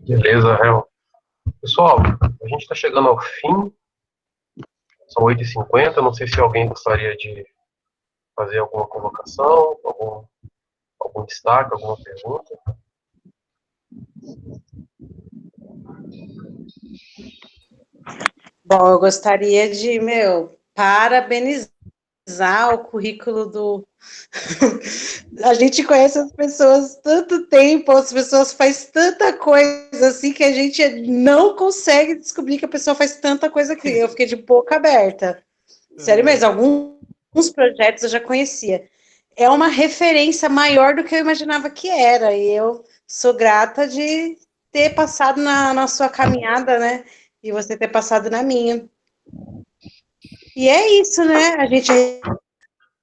Beleza, Hel. Pessoal, a gente está chegando ao fim. São 8h50, não sei se alguém gostaria de fazer alguma colocação, algum destaque, alguma pergunta. Bom, eu gostaria de, parabenizar o currículo do... A gente conhece as pessoas tanto tempo, as pessoas fazem tanta coisa assim que a gente não consegue descobrir que a pessoa faz tanta coisa que eu fiquei de boca aberta. Sério mesmo, alguns projetos eu já conhecia. é uma referência maior do que eu imaginava que era, e eu sou grata de ter passado na sua caminhada, né, e você ter passado na minha. E é isso, né, a gente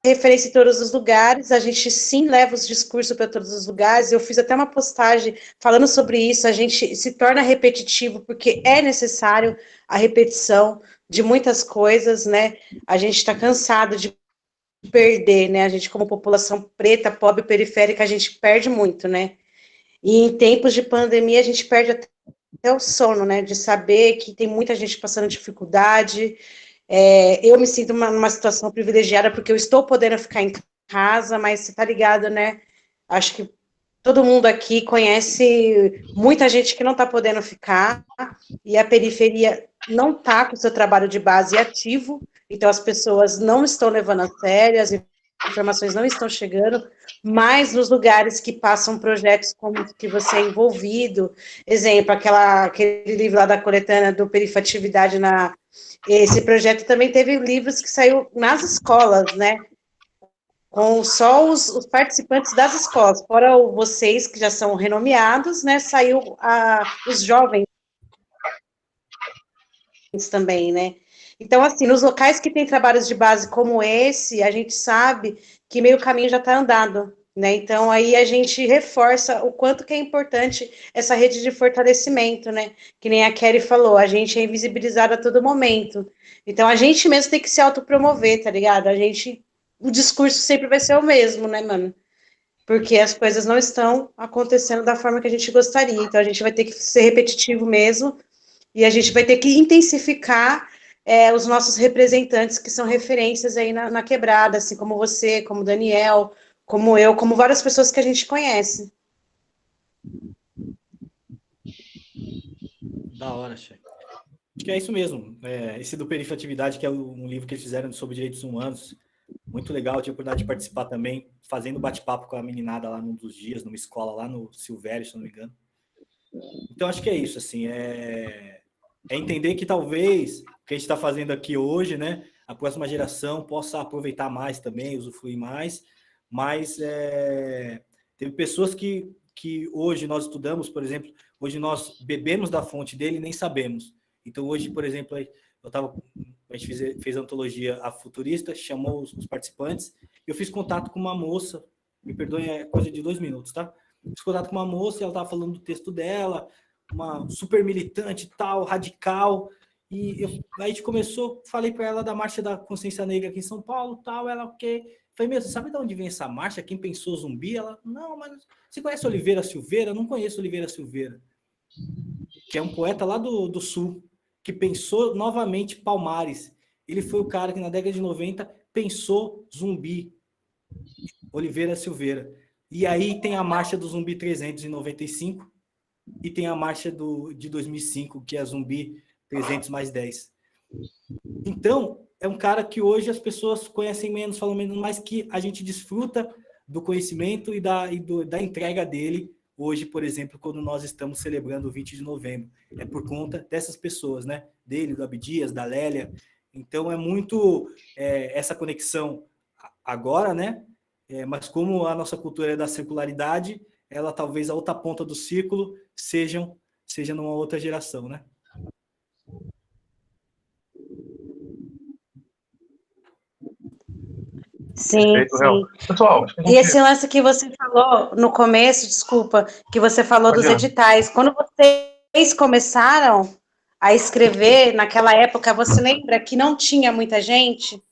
referência em todos os lugares, a gente sim leva os discursos para todos os lugares, eu fiz até uma postagem falando sobre isso, a gente se torna repetitivo, porque é necessário a repetição de muitas coisas, né, a gente está cansado de perder, né, a gente como população preta, pobre, periférica, a gente perde muito, né, e em tempos de pandemia a gente perde até o sono, né, de saber que tem muita gente passando dificuldade. Eu me sinto numa situação privilegiada porque eu estou podendo ficar em casa, mas você tá ligado, né? Acho que todo mundo aqui conhece muita gente que não está podendo ficar, e a periferia não está com o seu trabalho de base ativo, então as pessoas não estão levando a sério, as informações não estão chegando, mas nos lugares que passam projetos como os que você é envolvido, exemplo, aquele livro lá da coletânea do Perifatividade esse projeto também teve livros que saiu nas escolas, né? Com só os participantes das escolas, fora vocês que já são renomeados, né? Saiu os jovens também, né? Então, assim, nos locais que tem trabalhos de base como esse, a gente sabe que meio caminho já está andado, né? Então, aí a gente reforça o quanto que é importante essa rede de fortalecimento, né? Que nem a Kelly falou, a gente é invisibilizado a todo momento. Então, a gente mesmo tem que se autopromover, tá ligado? O discurso sempre vai ser o mesmo, né, mano? Porque as coisas não estão acontecendo da forma que a gente gostaria. Então, a gente vai ter que ser repetitivo mesmo, e a gente vai ter que intensificar os nossos representantes, que são referências aí na quebrada, assim como você, como o Daniel, como eu, como várias pessoas que a gente conhece. Da hora, chefe. Acho que é isso mesmo. Esse do Perifatividade, que é um livro que eles fizeram sobre direitos humanos, muito legal. Eu tive a oportunidade de participar também, fazendo bate-papo com a meninada lá num dos dias, numa escola lá no Silvério, se não me engano. Então, acho que é isso, assim, é entender que talvez o que a gente está fazendo aqui hoje, né, a próxima geração possa aproveitar mais também, usufruir mais, mas teve pessoas que hoje nós estudamos, por exemplo, hoje nós bebemos da fonte dele e nem sabemos. Então, hoje, por exemplo, a gente fez a antologia A Futurista, chamou os participantes, e eu fiz contato com uma moça, me perdoem, é coisa de 2 minutos, tá? Fiz contato com uma moça e ela estava falando do texto dela, uma super militante, tal, radical, e aí a gente começou, falei para ela da Marcha da Consciência Negra aqui em São Paulo, tal, ela o quê? Falei, mesmo, sabe de onde vem essa marcha? Quem pensou Zumbi? Ela, não, mas você conhece Oliveira Silveira? Não conheço Oliveira Silveira, que é um poeta lá do Sul, que pensou novamente Palmares. Ele foi o cara que na década de 90 pensou Zumbi, Oliveira Silveira. E aí tem a marcha do Zumbi 395 e tem a marcha de 2005, que é a Zumbi 300 mais 10. Então, é um cara que hoje as pessoas conhecem menos, falam menos, mas que a gente desfruta do conhecimento e da entrega dele hoje, por exemplo, quando nós estamos celebrando o 20 de novembro. É por conta dessas pessoas, né? Dele, do Abdias, da Lélia. Então, é muito essa conexão agora, né? Mas como a nossa cultura é da circularidade, ela talvez a outra ponta do círculo seja numa outra geração, né? Sim, Perfeito, sim. Pessoal, E esse lance que você falou no começo, desculpa, que você falou dos editais, quando vocês começaram a escrever, naquela época, você lembra que não tinha muita gente?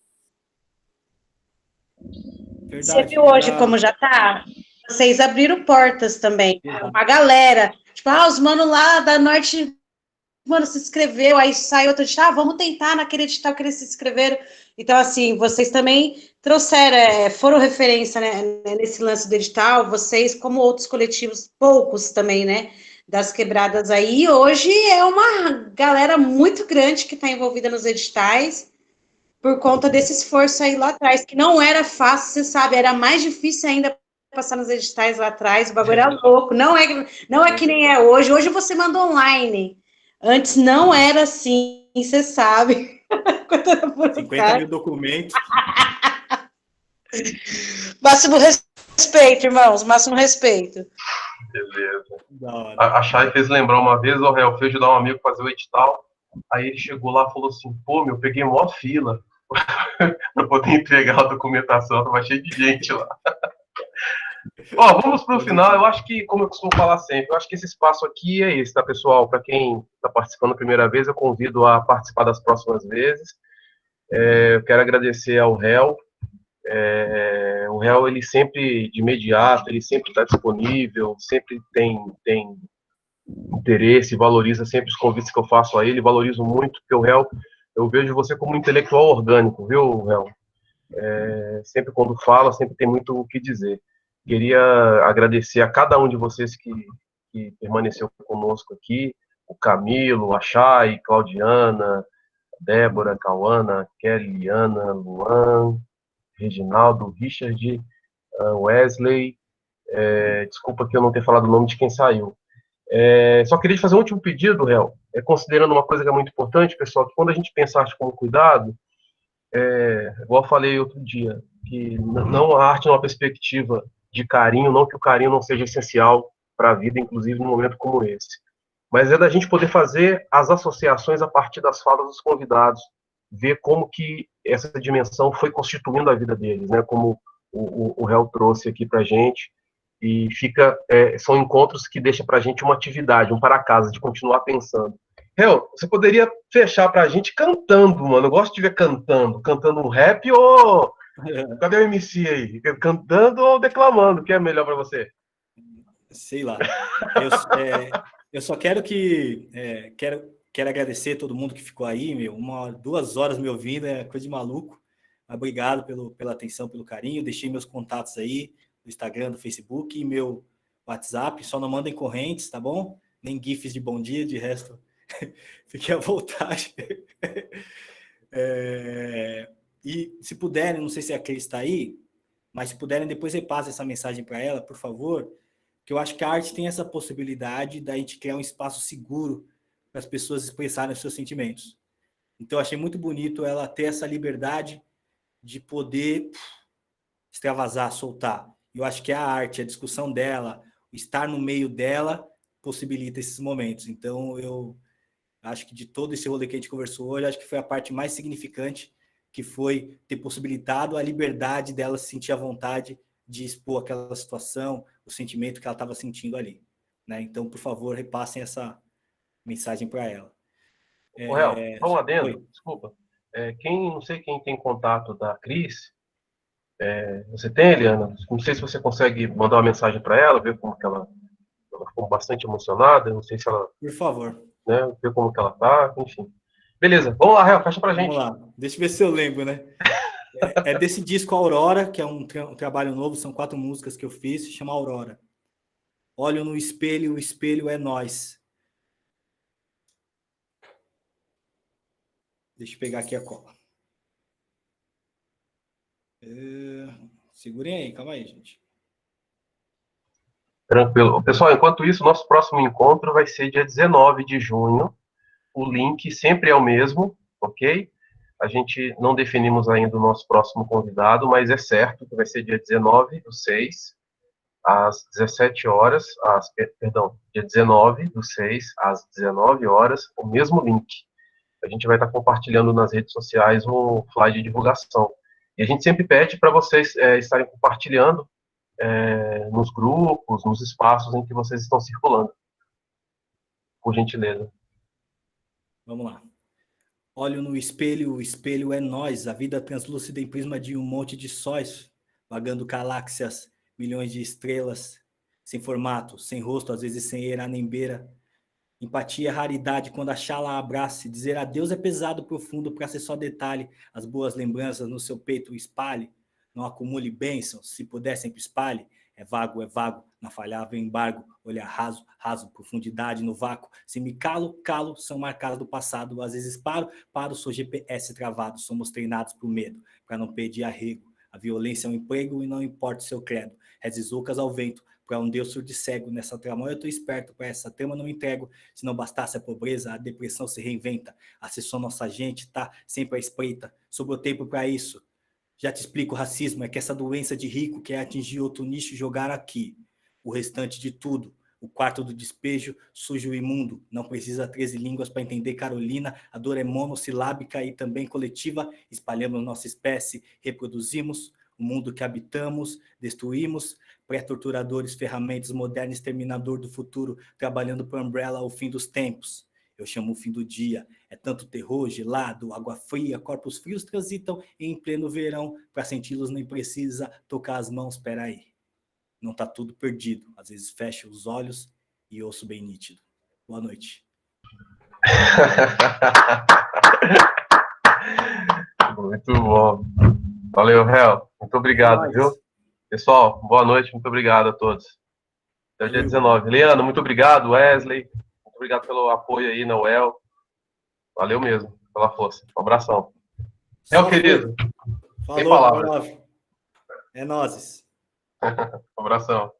Verdade, você viu hoje como já tá? Vocês abriram portas também, uma galera, tipo, os manos lá da Norte, mano, se inscreveu, aí sai outro edital, vamos tentar naquele edital que eles se inscreveram. Então, assim, vocês também trouxeram, foram referência, né, nesse lance do edital, vocês, como outros coletivos, poucos também, né, das quebradas aí, hoje é uma galera muito grande que está envolvida nos editais, por conta desse esforço aí lá atrás, que não era fácil, você sabe, era mais difícil ainda passar nos editais lá atrás, o bagulho era louco, não é que nem é hoje você manda online, antes não era assim, você sabe. 50 mil documentos. Máximo respeito, irmãos, máximo respeito. Beleza. A Chay fez lembrar uma vez, o Real fez ajudar um amigo fazer o edital, aí ele chegou lá e falou assim, pô, eu peguei mó fila para poder entregar a documentação, tava cheio de gente lá. Ó, vamos para o final. Eu acho que, como eu costumo falar sempre, eu acho que esse espaço aqui é esse, tá, pessoal? Para quem está participando a primeira vez, eu convido a participar das próximas vezes. Eu quero agradecer ao Réu. O Réu, ele sempre, de imediato, ele sempre está disponível, sempre tem interesse, valoriza sempre os convites que eu faço a ele, valorizo muito, porque o Réu, eu vejo você como um intelectual orgânico, viu, Réu? Sempre quando fala, sempre tem muito o que dizer. Queria agradecer a cada um de vocês que permaneceu conosco aqui, o Camilo, a Chay, Claudiana, Débora, Cauana, Kelly, Liana, Luan, Reginaldo, Richard, Wesley, desculpa que eu não ter falado o nome de quem saiu. Só queria fazer um último pedido, Réu, considerando uma coisa que é muito importante, pessoal, que quando a gente pensa arte como cuidado, igual eu falei outro dia, que não a arte numa perspectiva de carinho, não que o carinho não seja essencial para a vida, inclusive num momento como esse, mas é da gente poder fazer as associações a partir das falas dos convidados, ver como que essa dimensão foi constituindo a vida deles, né? Como o Réu trouxe aqui para a gente, e são encontros que deixam para a gente uma atividade, um para-casa, de continuar pensando. Réu, você poderia fechar para a gente cantando, mano? Eu gosto de ver cantando um rap ou... Cadê o MC aí? Cantando ou declamando? O que é melhor para você? Sei lá. Eu só quero quero agradecer todo mundo que ficou aí, 2 horas me ouvindo, é coisa de maluco. Mas obrigado pela atenção, pelo carinho. Deixei meus contatos aí, no Instagram, no Facebook e meu WhatsApp. Só não mandem correntes, tá bom? Nem gifs de bom dia, de resto, fiquem à vontade. E se puderem, não sei se a Cris está aí, mas se puderem, depois repassem essa mensagem para ela, por favor, que eu acho que a arte tem essa possibilidade da gente criar um espaço seguro para as pessoas expressarem os seus sentimentos. Então, eu achei muito bonito ela ter essa liberdade de poder extravasar, soltar. Eu acho que a arte, a discussão dela, o estar no meio dela, possibilita esses momentos. Então, eu acho que de todo esse rolê que a gente conversou hoje, acho que foi a parte mais significante, que foi ter possibilitado a liberdade dela se sentir à vontade de expor aquela situação, o sentimento que ela estava sentindo ali. Né? Então, por favor, repassem essa mensagem para ela. Réu, só um adendo, desculpa. Não sei quem tem contato da Cris. Você tem, Eliana? Não sei se você consegue mandar uma mensagem para ela, ver como que ela ficou bastante emocionada. Não sei se ela... Por favor. Né, ver como que ela tá, enfim. Beleza, vamos lá, Réu, fecha pra gente. Vamos lá, deixa eu ver se eu lembro, né? É desse disco Aurora, que é um trabalho novo, são 4 músicas que eu fiz, se chama Aurora. Olho no espelho, o espelho é nós. Deixa eu pegar aqui a cola. Segurem aí, calma aí, gente. Tranquilo. Pessoal, enquanto isso, nosso próximo encontro vai ser dia 19 de junho. O link sempre é o mesmo, ok? A gente não definimos ainda o nosso próximo convidado, mas é certo que vai ser dia 19/6, às 17 horas, dia 19/6, às 19 horas, o mesmo link. A gente vai estar compartilhando nas redes sociais um flyer de divulgação. E a gente sempre pede para vocês estarem compartilhando nos grupos, nos espaços em que vocês estão circulando. Por gentileza. Vamos lá. Olho no espelho, o espelho é nós, a vida translúcida em prisma de um monte de sóis, vagando galáxias, milhões de estrelas, sem formato, sem rosto, às vezes sem eira nem beira. Empatia é raridade quando a chala abrace, dizer adeus é pesado, profundo, para ser só detalhe, as boas lembranças no seu peito espalhe, não acumule bênçãos, se puder sempre espalhe, é vago, na falhável embargo, olhar raso, profundidade no vácuo, se me calo, são marcadas do passado, às vezes paro, sou GPS travado, somos treinados por medo, para não pedir arrego, a violência é um emprego e não importa o seu credo, rezes ocas ao vento, para um Deus surdo e cego, nessa trama eu tô esperto, para essa trama não me entrego, se não bastasse a pobreza, a depressão se reinventa, acessou nossa gente, tá sempre à espreita, sobrou tempo para isso, Já te explico, o racismo é que essa doença de rico quer atingir outro nicho e jogar aqui. O restante de tudo, o quarto do despejo, sujo e imundo. Não precisa 13 línguas para entender Carolina. A dor é monossilábica e também coletiva. Espalhamos nossa espécie, reproduzimos o mundo que habitamos, destruímos. Pré-torturadores, ferramentas modernas, exterminador do futuro, trabalhando para Umbrella, o fim dos tempos. Eu chamo o fim do dia. É tanto terror, gelado, água fria, corpos frios transitam em pleno verão. Para senti-los nem precisa tocar as mãos. Espera aí. Não está tudo perdido. Às vezes fecho os olhos e ouço bem nítido. Boa noite. Muito bom. Valeu, Hel. Muito obrigado, viu? Pessoal, boa noite. Muito obrigado a todos. Até o dia 19. Leandro, muito obrigado. Wesley, muito obrigado pelo apoio aí na UEL. Valeu mesmo, pela força. Um abração. Hel, querido. Falou, Tem palavras. É nóis. Um abração.